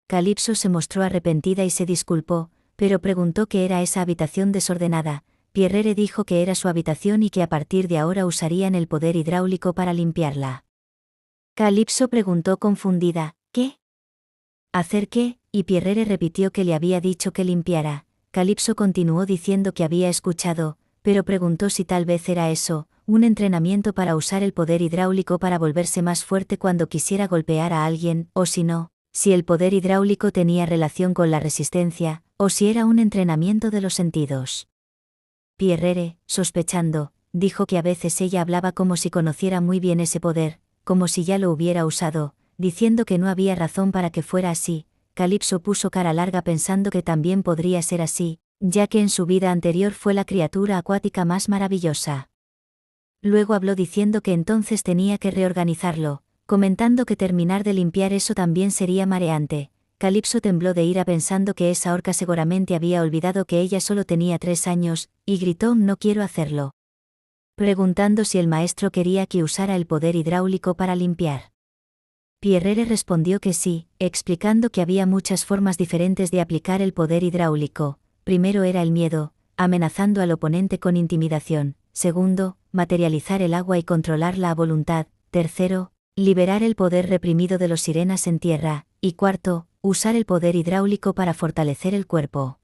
Calipso se mostró arrepentida y se disculpó, pero preguntó qué era esa habitación desordenada. Pierrere dijo que era su habitación y que a partir de ahora usarían el poder hidráulico para limpiarla. Calipso preguntó confundida: «¿Qué? ¿Hacer qué?», y Pierrere repitió que le había dicho que limpiara. Calipso continuó diciendo que había escuchado, pero preguntó si tal vez era eso, un entrenamiento para usar el poder hidráulico para volverse más fuerte cuando quisiera golpear a alguien, o si no, si el poder hidráulico tenía relación con la resistencia, o si era un entrenamiento de los sentidos. Pierrere, sospechando, dijo que a veces ella hablaba como si conociera muy bien ese poder, como si ya lo hubiera usado, diciendo que no había razón para que fuera así. Calipso puso cara larga pensando que también podría ser así, ya que en su vida anterior fue la criatura acuática más maravillosa. Luego habló diciendo que entonces tenía que reorganizarlo, comentando que terminar de limpiar eso también sería mareante. Calipso tembló de ira pensando que esa orca seguramente había olvidado que ella solo tenía 3 años, y gritó: «No quiero hacerlo», preguntando si el maestro quería que usara el poder hidráulico para limpiar. Pierrere respondió que sí, explicando que había muchas formas diferentes de aplicar el poder hidráulico. Primero era el miedo, amenazando al oponente con intimidación. Segundo, materializar el agua y controlarla a voluntad. Tercero, liberar el poder reprimido de los sirenas en tierra. Y cuarto, usar el poder hidráulico para fortalecer el cuerpo.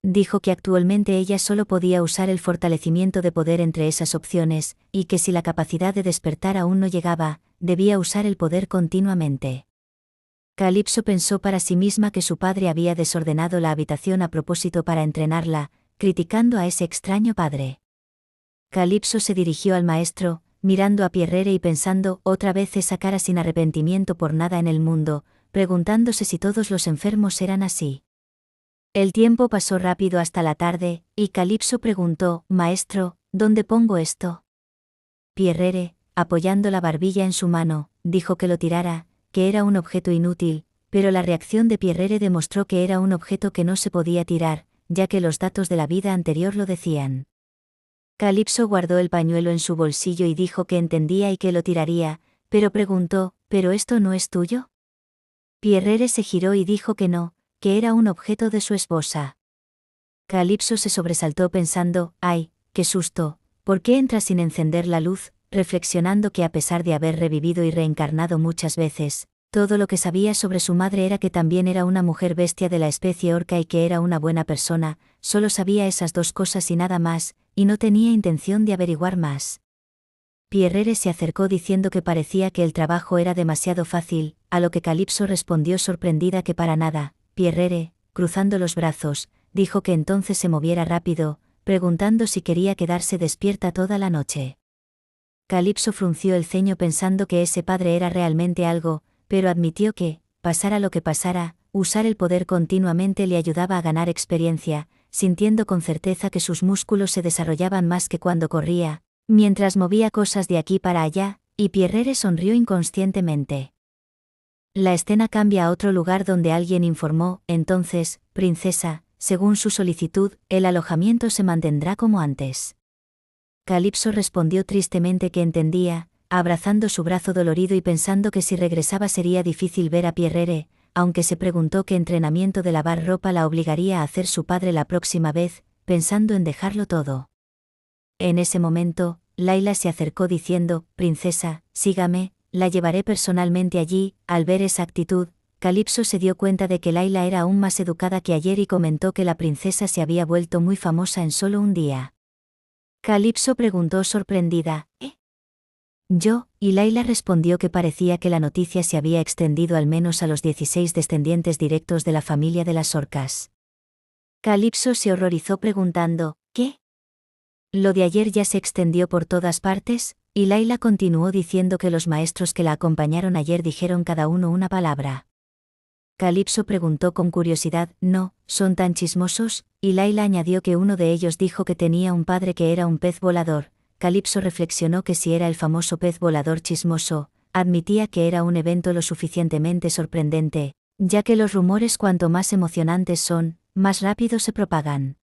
Dijo que actualmente ella solo podía usar el fortalecimiento de poder entre esas opciones, y que si la capacidad de despertar aún no llegaba, debía usar el poder continuamente. Calipso pensó para sí misma que su padre había desordenado la habitación a propósito para entrenarla, criticando a ese extraño padre. Calipso se dirigió al maestro, mirando a Pierrere y pensando otra vez esa cara sin arrepentimiento por nada en el mundo, preguntándose si todos los enfermos eran así. El tiempo pasó rápido hasta la tarde, y Calipso preguntó: «Maestro, ¿dónde pongo esto?». Pierrere, apoyando la barbilla en su mano, dijo que lo tirara, que era un objeto inútil, pero la reacción de Pierrere demostró que era un objeto que no se podía tirar, ya que los datos de la vida anterior lo decían. Calipso guardó el pañuelo en su bolsillo y dijo que entendía y que lo tiraría, pero preguntó: «¿Pero esto no es tuyo?». Pierrere se giró y dijo que no, que era un objeto de su esposa. Calipso se sobresaltó pensando, ¡ay, qué susto! ¿Por qué entra sin encender la luz? Reflexionando que a pesar de haber revivido y reencarnado muchas veces, todo lo que sabía sobre su madre era que también era una mujer bestia de la especie orca y que era una buena persona, solo sabía esas dos cosas y nada más, y no tenía intención de averiguar más. Pierrere se acercó diciendo que parecía que el trabajo era demasiado fácil, a lo que Calipso respondió sorprendida que para nada. Pierrere, cruzando los brazos, dijo que entonces se moviera rápido, preguntando si quería quedarse despierta toda la noche. Calipso frunció el ceño pensando que ese padre era realmente algo, pero admitió que, pasara lo que pasara, usar el poder continuamente le ayudaba a ganar experiencia, sintiendo con certeza que sus músculos se desarrollaban más que cuando corría, mientras movía cosas de aquí para allá, y Pierrere sonrió inconscientemente. La escena cambia a otro lugar donde alguien informó, entonces, princesa, según su solicitud, el alojamiento se mantendrá como antes. Calipso respondió tristemente que entendía, abrazando su brazo dolorido y pensando que si regresaba sería difícil ver a Pierrere, aunque se preguntó qué entrenamiento de lavar ropa la obligaría a hacer su padre la próxima vez, pensando en dejarlo todo. En ese momento, Laila se acercó diciendo, princesa, sígame, la llevaré personalmente allí. Al ver esa actitud, Calipso se dio cuenta de que Laila era aún más educada que ayer y comentó que la princesa se había vuelto muy famosa en solo un día. Calipso preguntó sorprendida, ¿eh? Yo, y Laila respondió que parecía que la noticia se había extendido al menos a los 16 descendientes directos de la familia de las orcas. Calipso se horrorizó preguntando, ¿qué? Lo de ayer ya se extendió por todas partes, y Laila continuó diciendo que los maestros que la acompañaron ayer dijeron cada uno una palabra. Calipso preguntó con curiosidad, ¿no, son tan chismosos? Y Laila añadió que uno de ellos dijo que tenía un padre que era un pez volador. Calipso reflexionó que si era el famoso pez volador chismoso, admitía que era un evento lo suficientemente sorprendente, ya que los rumores cuanto más emocionantes son, más rápido se propagan.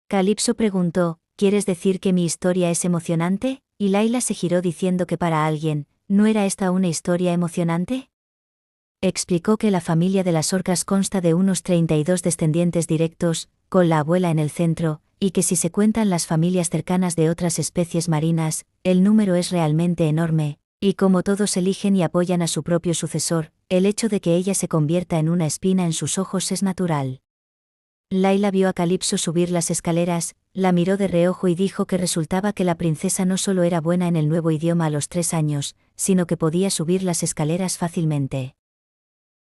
Calipso preguntó, ¿quieres decir que mi historia es emocionante? Y Laila se giró diciendo que para alguien, ¿no era esta una historia emocionante? Explicó que la familia de las orcas consta de unos 32 descendientes directos, con la abuela en el centro, y que si se cuentan las familias cercanas de otras especies marinas, el número es realmente enorme, y como todos eligen y apoyan a su propio sucesor, el hecho de que ella se convierta en una espina en sus ojos es natural. Laila vio a Calipso subir las escaleras, la miró de reojo y dijo que resultaba que la princesa no solo era buena en el nuevo idioma a los 3 años, sino que podía subir las escaleras fácilmente.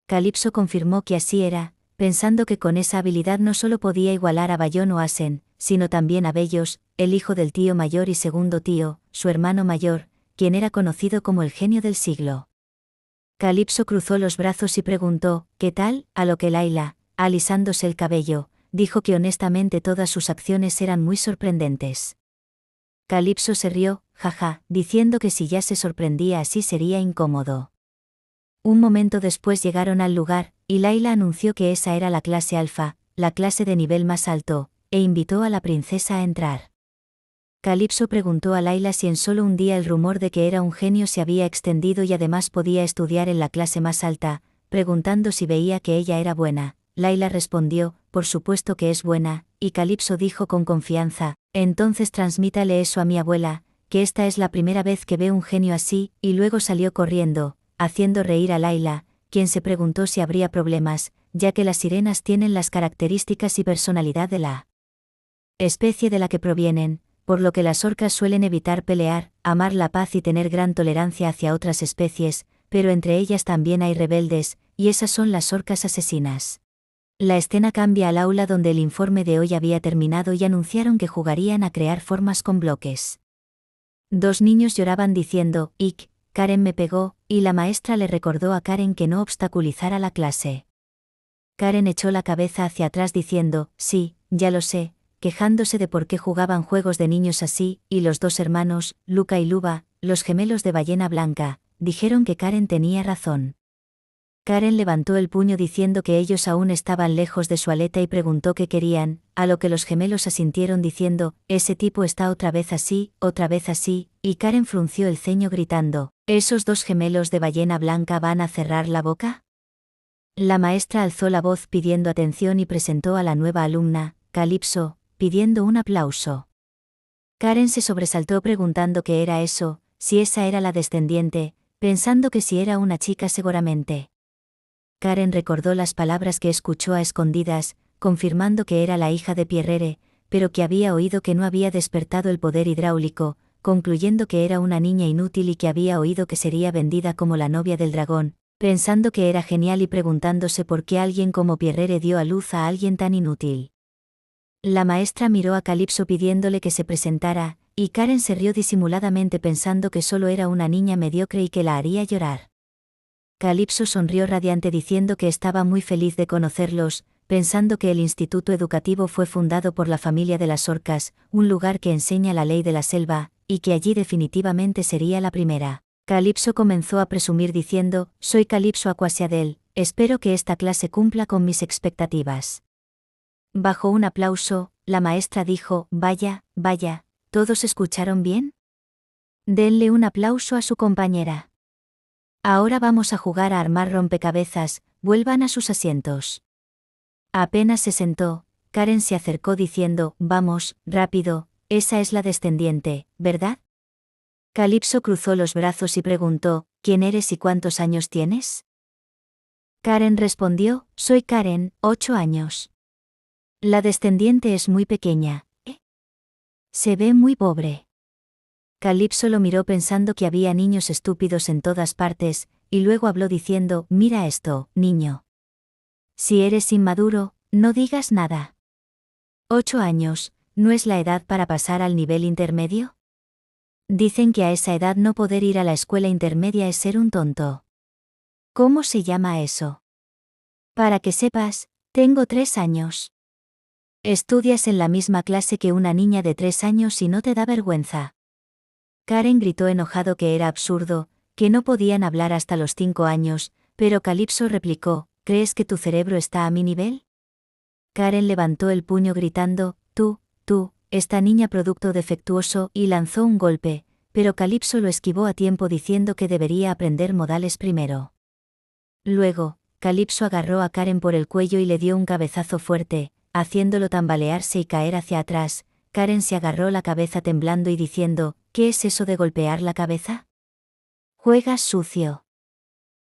Calipso confirmó que así era, pensando que con esa habilidad no solo podía igualar a Bayón o Asen, sino también a Bellos, el hijo del tío mayor y segundo tío, su hermano mayor, quien era conocido como el genio del siglo. Calipso cruzó los brazos y preguntó, ¿qué tal? A lo que Laila, alisándose el cabello, dijo que honestamente todas sus acciones eran muy sorprendentes. Calipso se rió, jaja, diciendo que si ya se sorprendía así sería incómodo. Un momento después llegaron al lugar, y Laila anunció que esa era la clase alfa, la clase de nivel más alto, e invitó a la princesa a entrar. Calipso preguntó a Laila si en solo un día el rumor de que era un genio se había extendido y además podía estudiar en la clase más alta, preguntando si veía que ella era buena. Laila respondió, por supuesto que es buena, y Calipso dijo con confianza, entonces transmítale eso a mi abuela, que esta es la primera vez que ve un genio así, y luego salió corriendo, haciendo reír a Laila, quien se preguntó si habría problemas, ya que las sirenas tienen las características y personalidad de la especie de la que provienen, por lo que las orcas suelen evitar pelear, amar la paz y tener gran tolerancia hacia otras especies, pero entre ellas también hay rebeldes, y esas son las orcas asesinas. La escena cambia al aula donde el informe de hoy había terminado y anunciaron que jugarían a crear formas con bloques. 2 niños lloraban diciendo, «Ick, Karen me pegó», y la maestra le recordó a Karen que no obstaculizara la clase. Karen echó la cabeza hacia atrás diciendo, «Sí, ya lo sé», quejándose de por qué jugaban juegos de niños así, y los 2 hermanos, Luca y Luba, los gemelos de ballena blanca, dijeron que Karen tenía razón. Karen levantó el puño diciendo que ellos aún estaban lejos de su aleta y preguntó qué querían, a lo que los gemelos asintieron diciendo, «Ese tipo está otra vez así», y Karen frunció el ceño gritando, «¿Esos 2 gemelos de ballena blanca van a cerrar la boca?». La maestra alzó la voz pidiendo atención y presentó a la nueva alumna, Calipso, pidiendo un aplauso. Karen se sobresaltó preguntando qué era eso, si esa era la descendiente, pensando que si era una chica seguramente. Karen recordó las palabras que escuchó a escondidas, confirmando que era la hija de Pierrere, pero que había oído que no había despertado el poder hidráulico, concluyendo que era una niña inútil y que había oído que sería vendida como la novia del dragón, pensando que era genial y preguntándose por qué alguien como Pierrere dio a luz a alguien tan inútil. La maestra miró a Calipso pidiéndole que se presentara, y Karen se rió disimuladamente pensando que solo era una niña mediocre y que la haría llorar. Calipso sonrió radiante diciendo que estaba muy feliz de conocerlos, pensando que el instituto educativo fue fundado por la familia de las orcas, un lugar que enseña la ley de la selva, y que allí definitivamente sería la primera. Calipso comenzó a presumir diciendo, «Soy Calipso Aquasiadel, espero que esta clase cumpla con mis expectativas». Bajo un aplauso, la maestra dijo, «Vaya, vaya, ¿todos escucharon bien? Denle un aplauso a su compañera. Ahora vamos a jugar a armar rompecabezas, vuelvan a sus asientos». Apenas se sentó, Karen se acercó diciendo, «Vamos, rápido, esa es la descendiente, ¿verdad?». Calipso cruzó los brazos y preguntó, «¿Quién eres y cuántos años tienes?». Karen respondió, «Soy Karen, 8 años». «La descendiente es muy pequeña, ¿eh? Se ve muy pobre». Calipso lo miró pensando que había niños estúpidos en todas partes, y luego habló diciendo, «Mira esto, niño. Si eres inmaduro, no digas nada. 8 años, ¿no es la edad para pasar al nivel intermedio? Dicen que a esa edad no poder ir a la escuela intermedia es ser un tonto. ¿Cómo se llama eso? Para que sepas, tengo 3 años. Estudias en la misma clase que una niña de 3 años y no te da vergüenza». Karen gritó enojado que era absurdo, que no podían hablar hasta los 5 años, pero Calipso replicó, «¿Crees que tu cerebro está a mi nivel?». Karen levantó el puño gritando, tú, esta niña producto defectuoso, y lanzó un golpe, pero Calipso lo esquivó a tiempo diciendo que debería aprender modales primero. Luego, Calipso agarró a Karen por el cuello y le dio un cabezazo fuerte, haciéndolo tambalearse y caer hacia atrás. Karen se agarró la cabeza temblando y diciendo, «¿Qué es eso de golpear la cabeza? Juegas sucio».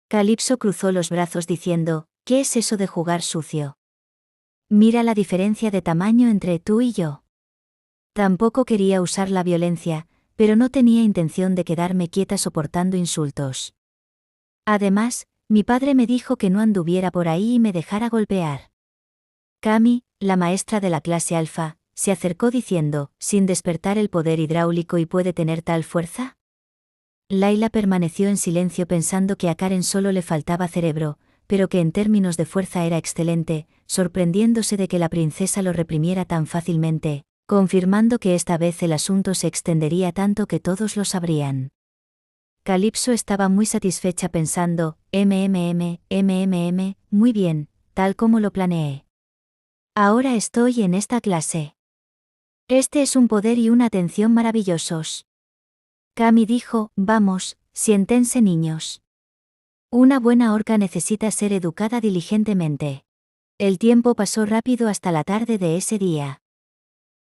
Calipso cruzó los brazos diciendo, «¿Qué es eso de jugar sucio? Mira la diferencia de tamaño entre tú y yo». Tampoco quería usar la violencia, pero no tenía intención de quedarme quieta soportando insultos. Además, mi padre me dijo que no anduviera por ahí y me dejara golpear. Cami, la maestra de la clase alfa, se acercó diciendo, «¿Sin despertar el poder hidráulico y puede tener tal fuerza?». Laila permaneció en silencio pensando que a Karen solo le faltaba cerebro, pero que en términos de fuerza era excelente, sorprendiéndose de que la princesa lo reprimiera tan fácilmente, confirmando que esta vez el asunto se extendería tanto que todos lo sabrían. Calipso estaba muy satisfecha pensando, muy bien, tal como lo planeé. Ahora estoy en esta clase. Este es un poder y una atención maravillosos. Cami dijo, «Vamos, siéntense niños. Una buena orca necesita ser educada diligentemente». El tiempo pasó rápido hasta la tarde de ese día.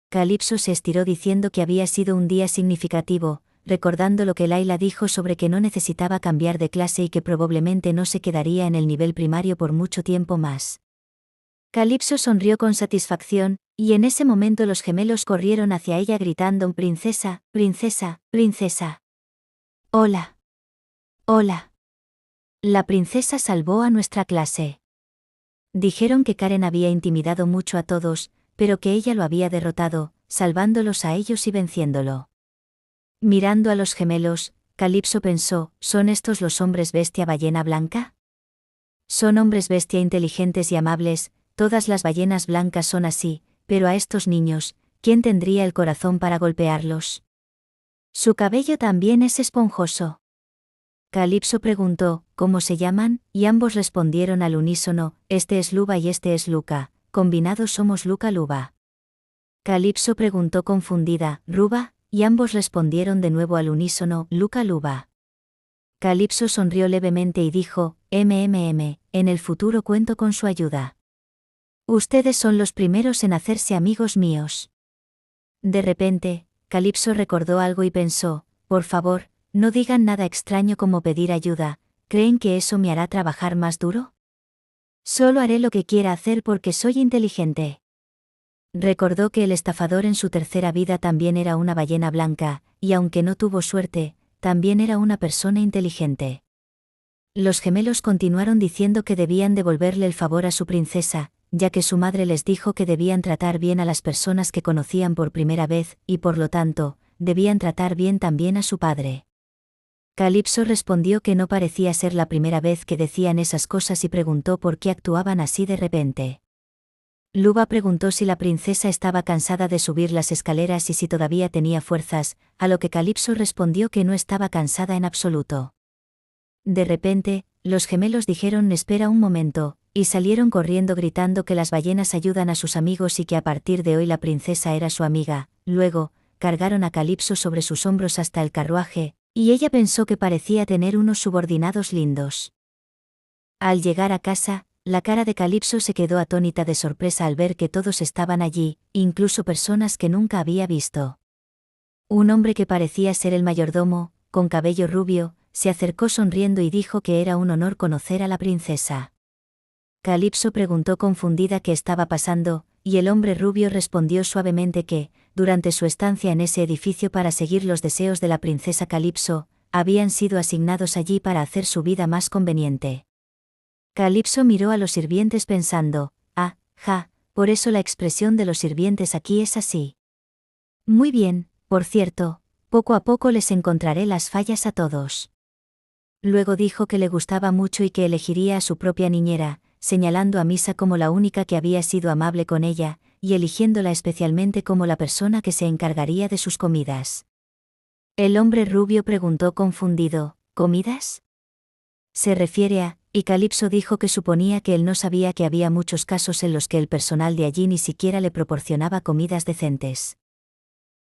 Calipso se estiró diciendo que había sido un día significativo, recordando lo que Laila dijo sobre que no necesitaba cambiar de clase y que probablemente no se quedaría en el nivel primario por mucho tiempo más. Calipso sonrió con satisfacción, y en ese momento los gemelos corrieron hacia ella gritando, «Princesa, princesa, princesa». «Hola. Hola. La princesa salvó a nuestra clase». Dijeron que Karen había intimidado mucho a todos, pero que ella lo había derrotado, salvándolos a ellos y venciéndolo. Mirando a los gemelos, Calipso pensó, ¿son estos los hombres bestia ballena blanca? Son hombres bestia inteligentes y amables, todas las ballenas blancas son así, pero a estos niños, ¿quién tendría el corazón para golpearlos? Su cabello también es esponjoso. Calipso preguntó, ¿cómo se llaman? Y ambos respondieron al unísono, este es Luba y este es Luca, combinados somos Luca Luba. Calipso preguntó confundida, ¿Ruba? Y ambos respondieron de nuevo al unísono, Luca Luba. Calipso sonrió levemente y dijo, en el futuro cuento con su ayuda. Ustedes son los primeros en hacerse amigos míos. De repente, Calipso recordó algo y pensó, por favor, no digan nada extraño como pedir ayuda, ¿creen que eso me hará trabajar más duro? Solo haré lo que quiera hacer porque soy inteligente. Recordó que el estafador en su tercera vida también era una ballena blanca, y aunque no tuvo suerte, también era una persona inteligente. Los gemelos continuaron diciendo que debían devolverle el favor a su princesa, ya que su madre les dijo que debían tratar bien a las personas que conocían por primera vez, y por lo tanto, debían tratar bien también a su padre. Calipso respondió que no parecía ser la primera vez que decían esas cosas y preguntó por qué actuaban así de repente. Luba preguntó si la princesa estaba cansada de subir las escaleras y si todavía tenía fuerzas, a lo que Calipso respondió que no estaba cansada en absoluto. De repente, los gemelos dijeron «espera un momento», y salieron corriendo gritando que las ballenas ayudan a sus amigos y que a partir de hoy la princesa era su amiga. Luego, cargaron a Calipso sobre sus hombros hasta el carruaje, y ella pensó que parecía tener unos subordinados lindos. Al llegar a casa, la cara de Calipso se quedó atónita de sorpresa al ver que todos estaban allí, incluso personas que nunca había visto. Un hombre que parecía ser el mayordomo, con cabello rubio, se acercó sonriendo y dijo que era un honor conocer a la princesa. Calipso preguntó confundida qué estaba pasando, y el hombre rubio respondió suavemente que, durante su estancia en ese edificio para seguir los deseos de la princesa Calipso, habían sido asignados allí para hacer su vida más conveniente. Calipso miró a los sirvientes pensando, por eso la expresión de los sirvientes aquí es así. Muy bien, por cierto, poco a poco les encontraré las fallas a todos. Luego dijo que le gustaba mucho y que elegiría a su propia niñera, señalando a Misa como la única que había sido amable con ella, y eligiéndola especialmente como la persona que se encargaría de sus comidas. El hombre rubio preguntó confundido, ¿comidas? Se refiere a, y Calipso dijo que suponía que él no sabía que había muchos casos en los que el personal de allí ni siquiera le proporcionaba comidas decentes.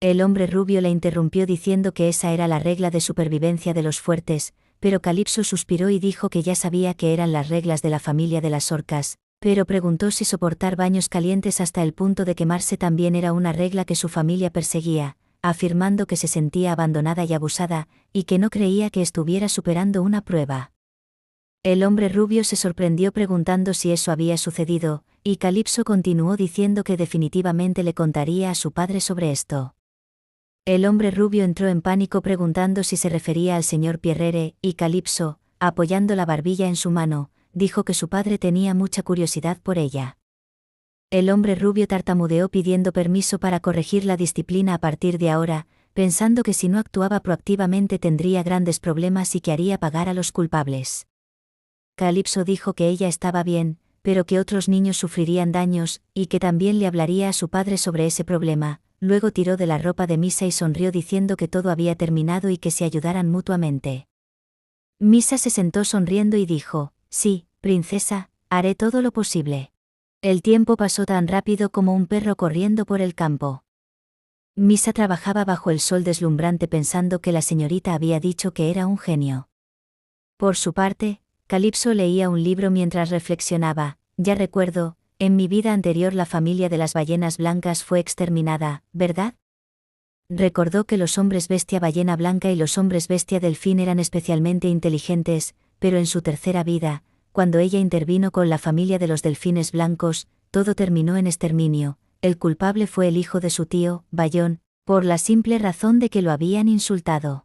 El hombre rubio le interrumpió diciendo que esa era la regla de supervivencia de los fuertes, pero Calipso suspiró y dijo que ya sabía que eran las reglas de la familia de las orcas, pero preguntó si soportar baños calientes hasta el punto de quemarse también era una regla que su familia perseguía, afirmando que se sentía abandonada y abusada, y que no creía que estuviera superando una prueba. El hombre rubio se sorprendió preguntando si eso había sucedido, y Calipso continuó diciendo que definitivamente le contaría a su padre sobre esto. El hombre rubio entró en pánico preguntando si se refería al señor Pierrere, y Calipso, apoyando la barbilla en su mano, dijo que su padre tenía mucha curiosidad por ella. El hombre rubio tartamudeó pidiendo permiso para corregir la disciplina a partir de ahora, pensando que si no actuaba proactivamente tendría grandes problemas y que haría pagar a los culpables. Calipso dijo que ella estaba bien, pero que otros niños sufrirían daños, y que también le hablaría a su padre sobre ese problema. Luego tiró de la ropa de Misa y sonrió diciendo que todo había terminado y que se ayudaran mutuamente. Misa se sentó sonriendo y dijo, sí, princesa, haré todo lo posible. El tiempo pasó tan rápido como un perro corriendo por el campo. Misa trabajaba bajo el sol deslumbrante pensando que la señorita había dicho que era un genio. Por su parte, Calipso leía un libro mientras reflexionaba, ya recuerdo, en mi vida anterior la familia de las ballenas blancas fue exterminada, ¿verdad? Recordó que los hombres bestia ballena blanca y los hombres bestia delfín eran especialmente inteligentes, pero en su tercera vida, cuando ella intervino con la familia de los delfines blancos, todo terminó en exterminio. El culpable fue el hijo de su tío, Bayón, por la simple razón de que lo habían insultado.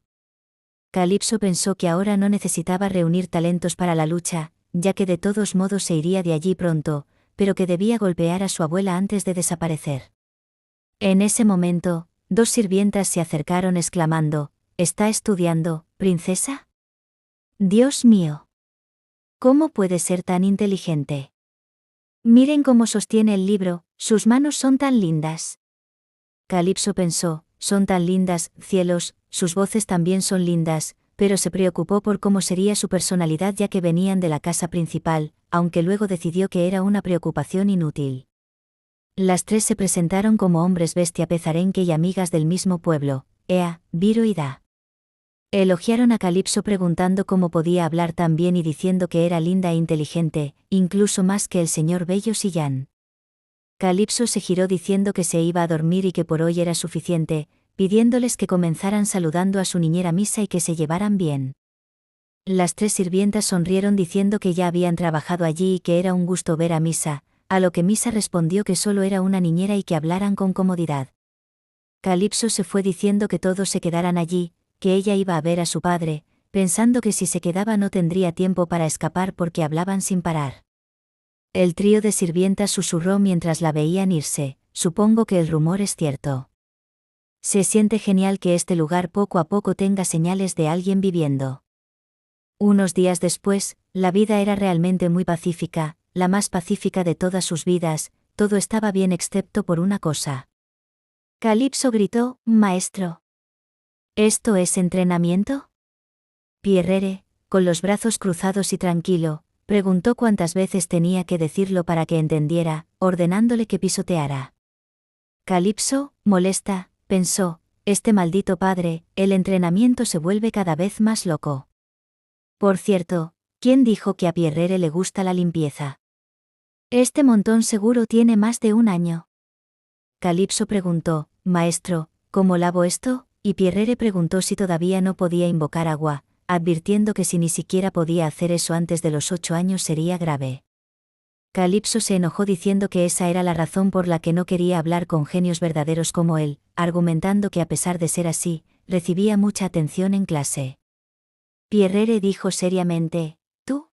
Calipso pensó que ahora no necesitaba reunir talentos para la lucha, ya que de todos modos se iría de allí pronto, pero que debía golpear a su abuela antes de desaparecer. En ese momento, dos sirvientas se acercaron exclamando, ¿está estudiando, princesa? Dios mío. ¿Cómo puede ser tan inteligente? Miren cómo sostiene el libro, sus manos son tan lindas. Calipso pensó, son tan lindas, cielos, sus voces también son lindas, pero se preocupó por cómo sería su personalidad ya que venían de la casa principal, aunque luego decidió que era una preocupación inútil. Las tres se presentaron como hombres bestia pezarenque y amigas del mismo pueblo, Ea, Viro y Da. Elogiaron a Calipso preguntando cómo podía hablar tan bien y diciendo que era linda e inteligente, incluso más que el señor Bello Sillán. Calipso se giró diciendo que se iba a dormir y que por hoy era suficiente, pidiéndoles que comenzaran saludando a su niñera Misa y que se llevaran bien. Las 3 sirvientas sonrieron diciendo que ya habían trabajado allí y que era un gusto ver a Misa, a lo que Misa respondió que solo era una niñera y que hablaran con comodidad. Calipso se fue diciendo que todos se quedaran allí, que ella iba a ver a su padre, pensando que si se quedaba no tendría tiempo para escapar porque hablaban sin parar. El trío de sirvientas susurró mientras la veían irse: supongo que el rumor es cierto. Se siente genial que este lugar poco a poco tenga señales de alguien viviendo. Unos días después, la vida era realmente muy pacífica, la más pacífica de todas sus vidas, todo estaba bien excepto por una cosa. Calipso gritó: «Maestro. ¿Esto es entrenamiento?» Pierrere, con los brazos cruzados y tranquilo, preguntó cuántas veces tenía que decirlo para que entendiera, ordenándole que pisoteara. Calipso, molesta, pensó: este maldito padre, el entrenamiento se vuelve cada vez más loco. Por cierto, ¿quién dijo que a Pierrere le gusta la limpieza? Este montón seguro tiene más de 1 año. Calipso preguntó: «Maestro, ¿cómo lavo esto?», y Pierrere preguntó si todavía no podía invocar agua, advirtiendo que si ni siquiera podía hacer eso antes de los 8 años sería grave. Calipso se enojó diciendo que esa era la razón por la que no quería hablar con genios verdaderos como él, argumentando que a pesar de ser así, recibía mucha atención en clase. Pierrere dijo seriamente: «¿Tú?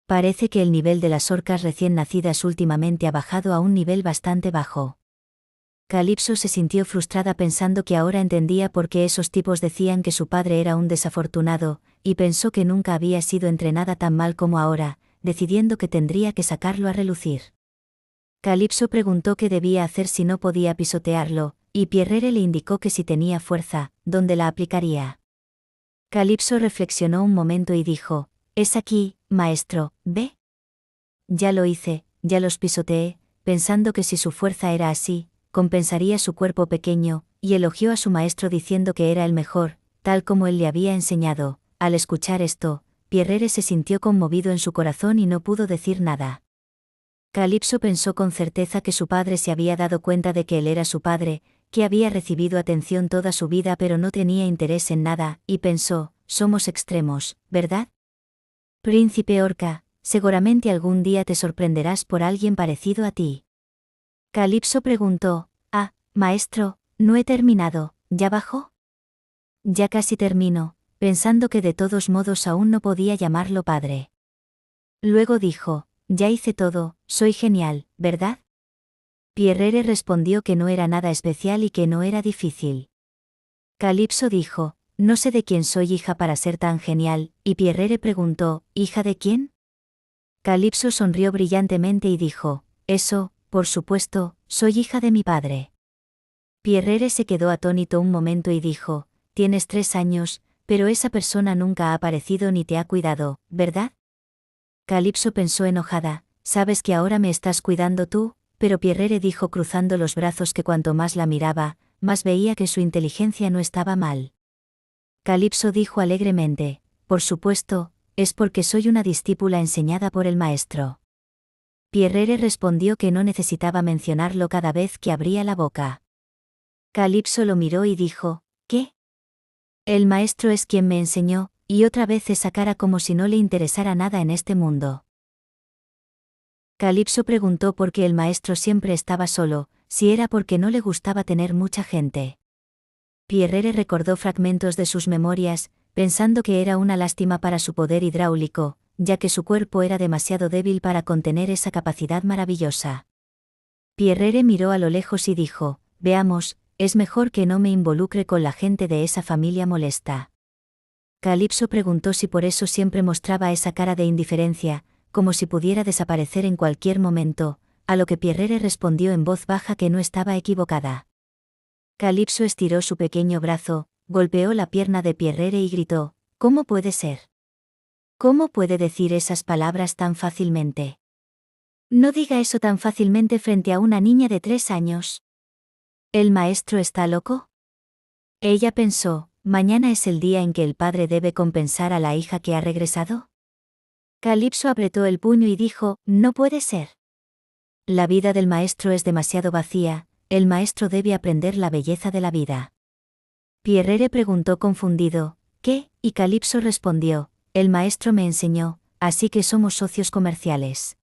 Parece que el nivel de las orcas recién nacidas últimamente ha bajado a un nivel bastante bajo». Calipso se sintió frustrada pensando que ahora entendía por qué esos tipos decían que su padre era un desafortunado, y pensó que nunca había sido entrenada tan mal como ahora, decidiendo que tendría que sacarlo a relucir. Calipso preguntó qué debía hacer si no podía pisotearlo, y Pierrere le indicó que si tenía fuerza, ¿dónde la aplicaría? Calipso reflexionó un momento y dijo: «Es aquí, maestro, ¿ve? Ya lo hice, ya los pisoteé», pensando que si su fuerza era así, compensaría su cuerpo pequeño, y elogió a su maestro diciendo que era el mejor, tal como él le había enseñado. Al escuchar esto, Pierrere se sintió conmovido en su corazón y no pudo decir nada. Calipso pensó con certeza que su padre se había dado cuenta de que él era su padre, que había recibido atención toda su vida pero no tenía interés en nada, y pensó: «Somos extremos, ¿verdad? Príncipe Orca, seguramente algún día te sorprenderás por alguien parecido a ti». Calipso preguntó: «Ah, maestro, no he terminado, ¿ya bajó?» «Ya casi termino», pensando que de todos modos aún no podía llamarlo padre. Luego dijo: «Ya hice todo, soy genial, ¿verdad?» Pierrere respondió que no era nada especial y que no era difícil. Calipso dijo: «No sé de quién soy hija para ser tan genial», y Pierrere preguntó: «¿Hija de quién?». Calipso sonrió brillantemente y dijo: «Eso, por supuesto, soy hija de mi padre». Pierrere se quedó atónito un momento y dijo: «Tienes 3 años, pero esa persona nunca ha aparecido ni te ha cuidado, ¿verdad?». Calipso pensó enojada: «¿Sabes que ahora me estás cuidando tú?», pero Pierrere dijo cruzando los brazos que cuanto más la miraba, más veía que su inteligencia no estaba mal. Calipso dijo alegremente: «Por supuesto, es porque soy una discípula enseñada por el maestro». Pierrere respondió que no necesitaba mencionarlo cada vez que abría la boca. Calipso lo miró y dijo: «¿Qué?». «El maestro es quien me enseñó», y otra vez esa cara como si no le interesara nada en este mundo. Calipso preguntó por qué el maestro siempre estaba solo, si era porque no le gustaba tener mucha gente. Pierrere recordó fragmentos de sus memorias, pensando que era una lástima para su poder hidráulico, ya que su cuerpo era demasiado débil para contener esa capacidad maravillosa. Pierrere miró a lo lejos y dijo: «Veamos, es mejor que no me involucre con la gente de esa familia molesta». Calipso preguntó si por eso siempre mostraba esa cara de indiferencia, como si pudiera desaparecer en cualquier momento, a lo que Pierrere respondió en voz baja que no estaba equivocada. Calipso estiró su pequeño brazo, golpeó la pierna de Pierrere y gritó: «¿Cómo puede ser? ¿Cómo puede decir esas palabras tan fácilmente? No diga eso tan fácilmente frente a una niña de 3 años. ¿El maestro está loco?». Ella pensó: ¿Mañana es el día en que el padre debe compensar a la hija que ha regresado? Calipso apretó el puño y dijo, no puede ser. La vida del maestro es demasiado vacía, el maestro debe aprender la belleza de la vida. Pierrere preguntó confundido, ¿qué? Y Calipso respondió, el maestro me enseñó, así que somos socios comerciales.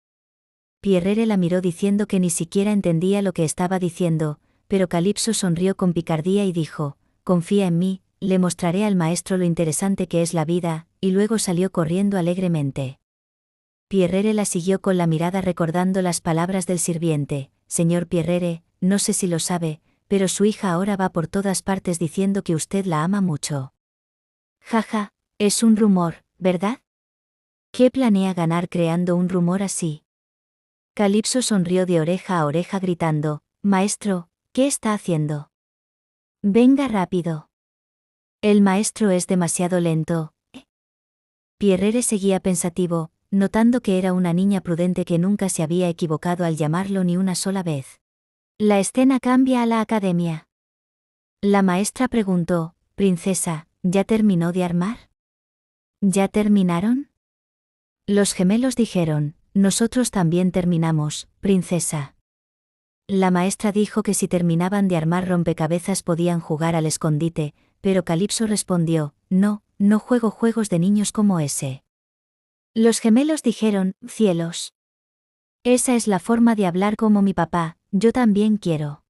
Pierrere la miró diciendo que ni siquiera entendía lo que estaba diciendo, pero Calipso sonrió con picardía y dijo, confía en mí, le mostraré al maestro lo interesante que es la vida, y luego salió corriendo alegremente. Pierrere la siguió con la mirada recordando las palabras del sirviente, señor Pierrere, no sé si lo sabe, pero su hija ahora va por todas partes diciendo que usted la ama mucho. Jaja, es un rumor, ¿verdad? ¿Qué planea ganar creando un rumor así? Calipso sonrió de oreja a oreja gritando, maestro, ¿qué está haciendo? Venga rápido. El maestro es demasiado lento. Pierrere seguía pensativo, notando que era una niña prudente que nunca se había equivocado al llamarlo ni una sola vez. La escena cambia a la academia. La maestra preguntó, princesa, ¿ya terminó de armar? ¿Ya terminaron? Los gemelos dijeron, nosotros también terminamos, princesa. La maestra dijo que si terminaban de armar rompecabezas podían jugar al escondite, pero Calipso respondió, no, no juego juegos de niños como ese. Los gemelos dijeron, cielos. Esa es la forma de hablar como mi papá, yo también quiero.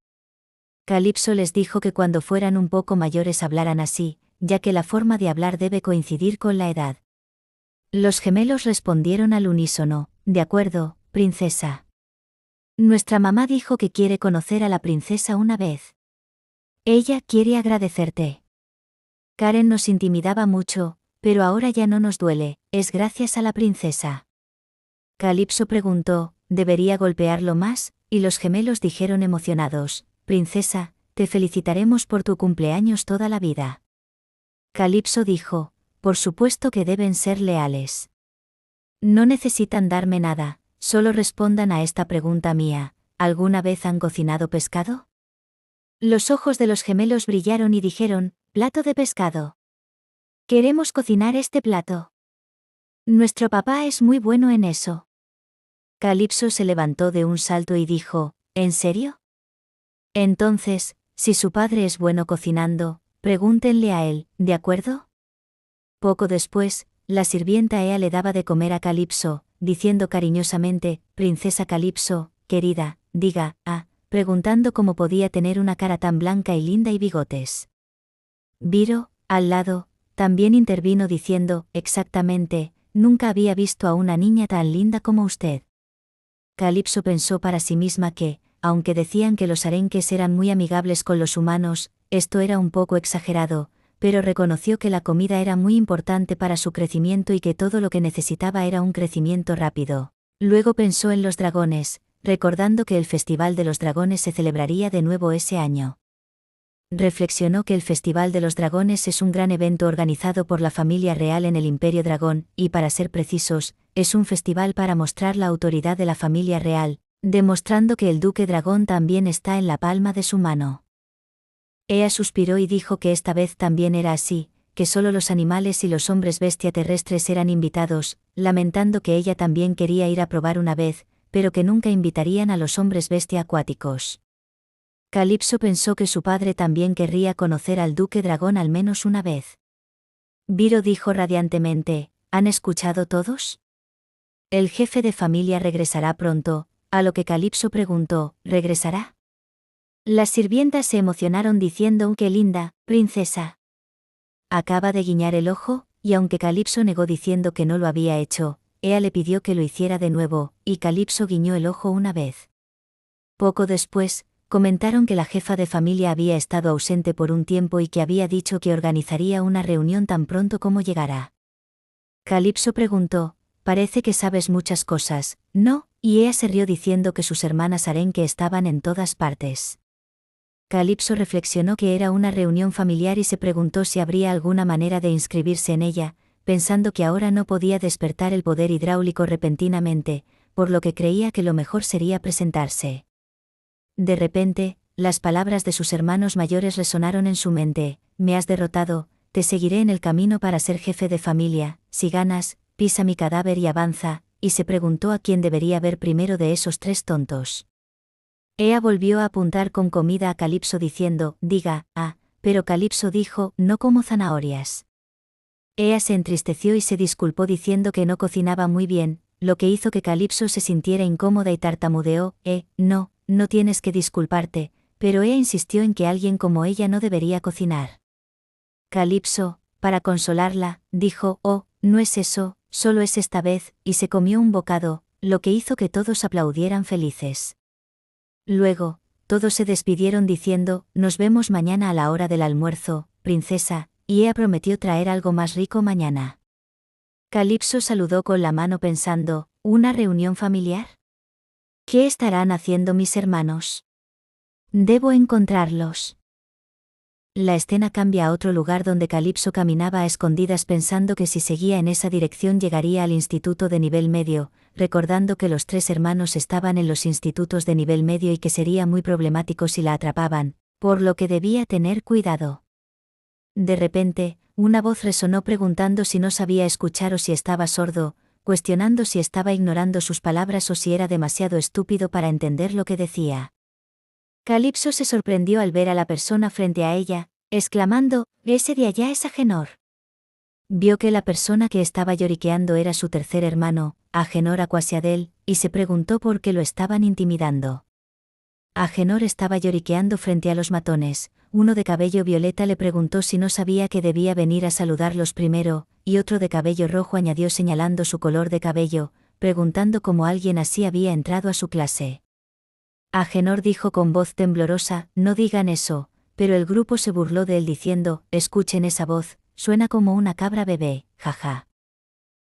Calipso les dijo que cuando fueran un poco mayores hablaran así, ya que la forma de hablar debe coincidir con la edad. Los gemelos respondieron al unísono, de acuerdo, princesa. Nuestra mamá dijo que quiere conocer a la princesa una vez. Ella quiere agradecerte. Karen nos intimidaba mucho, pero ahora ya no nos duele, es gracias a la princesa. Calipso preguntó, ¿debería golpearlo más? Y los gemelos dijeron emocionados, princesa, te felicitaremos por tu cumpleaños toda la vida. Calipso dijo, por supuesto que deben ser leales. No necesitan darme nada, solo respondan a esta pregunta mía, ¿alguna vez han cocinado pescado? Los ojos de los gemelos brillaron y dijeron, plato de pescado. Queremos cocinar este plato. Nuestro papá es muy bueno en eso. Calipso se levantó de un salto y dijo, ¿en serio? Entonces, si su padre es bueno cocinando, pregúntenle a él, ¿de acuerdo? Poco después, la sirvienta Ea le daba de comer a Calipso, diciendo cariñosamente, princesa Calipso, querida, diga, preguntando cómo podía tener una cara tan blanca y linda y bigotes. Viro, al lado, también intervino diciendo, exactamente, nunca había visto a una niña tan linda como usted. Calipso pensó para sí misma que, aunque decían que los arenques eran muy amigables con los humanos, esto era un poco exagerado, pero reconoció que la comida era muy importante para su crecimiento y que todo lo que necesitaba era un crecimiento rápido. Luego pensó en los dragones, recordando que el Festival de los Dragones se celebraría de nuevo ese año. Reflexionó que el Festival de los Dragones es un gran evento organizado por la familia real en el Imperio Dragón, y para ser precisos, es un festival para mostrar la autoridad de la familia real, demostrando que el Duque Dragón también está en la palma de su mano. Ea suspiró y dijo que esta vez también era así, que solo los animales y los hombres bestia terrestres eran invitados, lamentando que ella también quería ir a probar una vez, pero que nunca invitarían a los hombres bestia acuáticos. Calipso pensó que su padre también querría conocer al Duque Dragón al menos una vez. Viro dijo radiantemente, ¿han escuchado todos? El jefe de familia regresará pronto, a lo que Calipso preguntó, ¿regresará? Las sirvientas se emocionaron diciendo, ¡qué linda, princesa! Acaba de guiñar el ojo, y aunque Calipso negó diciendo que no lo había hecho, Ea le pidió que lo hiciera de nuevo, y Calipso guiñó el ojo una vez. Poco después, comentaron que la jefa de familia había estado ausente por un tiempo y que había dicho que organizaría una reunión tan pronto como llegara. Calipso preguntó, parece que sabes muchas cosas, ¿no? Y Ea se rió diciendo que sus hermanas arenque estaban en todas partes. Calipso reflexionó que era una reunión familiar y se preguntó si habría alguna manera de inscribirse en ella, pensando que ahora no podía despertar el poder hidráulico repentinamente, por lo que creía que lo mejor sería presentarse. De repente, las palabras de sus hermanos mayores resonaron en su mente, me has derrotado, te seguiré en el camino para ser jefe de familia, si ganas, pisa mi cadáver y avanza, y se preguntó a quién debería ver primero de esos tres tontos. Ea volvió a apuntar con comida a Calipso diciendo, diga, pero Calipso dijo, no como zanahorias. Ea se entristeció y se disculpó diciendo que no cocinaba muy bien, lo que hizo que Calipso se sintiera incómoda y tartamudeó, no tienes que disculparte, pero Ea insistió en que alguien como ella no debería cocinar. Calipso, para consolarla, dijo, no es eso, solo es esta vez, y se comió un bocado, lo que hizo que todos aplaudieran felices. Luego, todos se despidieron diciendo, nos vemos mañana a la hora del almuerzo, princesa, y Ea prometió traer algo más rico mañana. Calipso saludó con la mano pensando, ¿una reunión familiar? ¿Qué estarán haciendo mis hermanos? Debo encontrarlos. La escena cambia a otro lugar donde Calipso caminaba a escondidas pensando que si seguía en esa dirección llegaría al instituto de nivel medio, recordando que los tres hermanos estaban en los institutos de nivel medio y que sería muy problemático si la atrapaban, por lo que debía tener cuidado. De repente, una voz resonó preguntando si no sabía escuchar o si estaba sordo, cuestionando si estaba ignorando sus palabras o si era demasiado estúpido para entender lo que decía. Calipso se sorprendió al ver a la persona frente a ella, exclamando, «Ese de allá es Agenor». Vio que la persona que estaba lloriqueando era su tercer hermano, Agenor Aquasiadel, y se preguntó por qué lo estaban intimidando. Agenor estaba lloriqueando frente a los matones, uno de cabello violeta le preguntó si no sabía que debía venir a saludarlos primero, y otro de cabello rojo añadió señalando su color de cabello, preguntando cómo alguien así había entrado a su clase. Agenor dijo con voz temblorosa, no digan eso, pero el grupo se burló de él diciendo, escuchen esa voz, suena como una cabra bebé, jaja.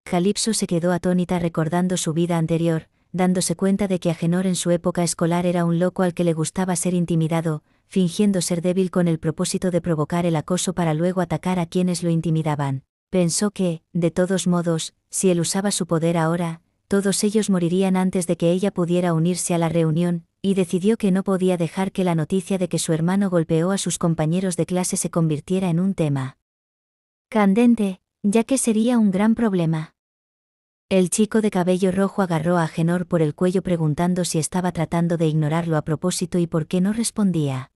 Calipso se quedó atónita recordando su vida anterior, dándose cuenta de que Agenor en su época escolar era un loco al que le gustaba ser intimidado, fingiendo ser débil con el propósito de provocar el acoso para luego atacar a quienes lo intimidaban. Pensó que, de todos modos, si él usaba su poder ahora, todos ellos morirían antes de que ella pudiera unirse a la reunión, y decidió que no podía dejar que la noticia de que su hermano golpeó a sus compañeros de clase se convirtiera en un tema candente, ya que sería un gran problema. El chico de cabello rojo agarró a Agenor por el cuello preguntando si estaba tratando de ignorarlo a propósito y por qué no respondía.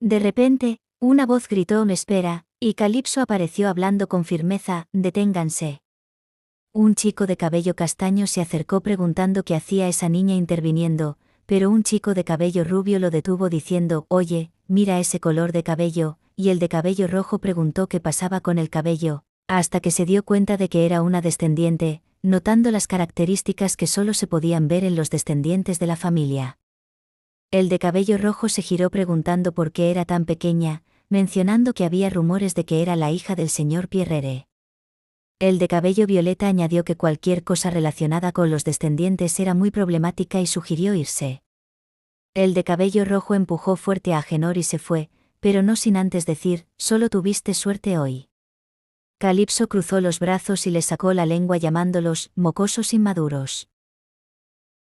De repente, una voz gritó «Espera», y Calipso apareció hablando con firmeza, «Deténganse». Un chico de cabello castaño se acercó preguntando qué hacía esa niña interviniendo, pero un chico de cabello rubio lo detuvo diciendo, «Oye, mira ese color de cabello», y el de cabello rojo preguntó qué pasaba con el cabello, hasta que se dio cuenta de que era una descendiente, notando las características que solo se podían ver en los descendientes de la familia. El de cabello rojo se giró preguntando por qué era tan pequeña, mencionando que había rumores de que era la hija del señor Pierrere. El de cabello violeta añadió que cualquier cosa relacionada con los descendientes era muy problemática y sugirió irse. El de cabello rojo empujó fuerte a Agenor y se fue, pero no sin antes decir, «Solo tuviste suerte hoy». Calipso cruzó los brazos y les sacó la lengua llamándolos «mocosos inmaduros».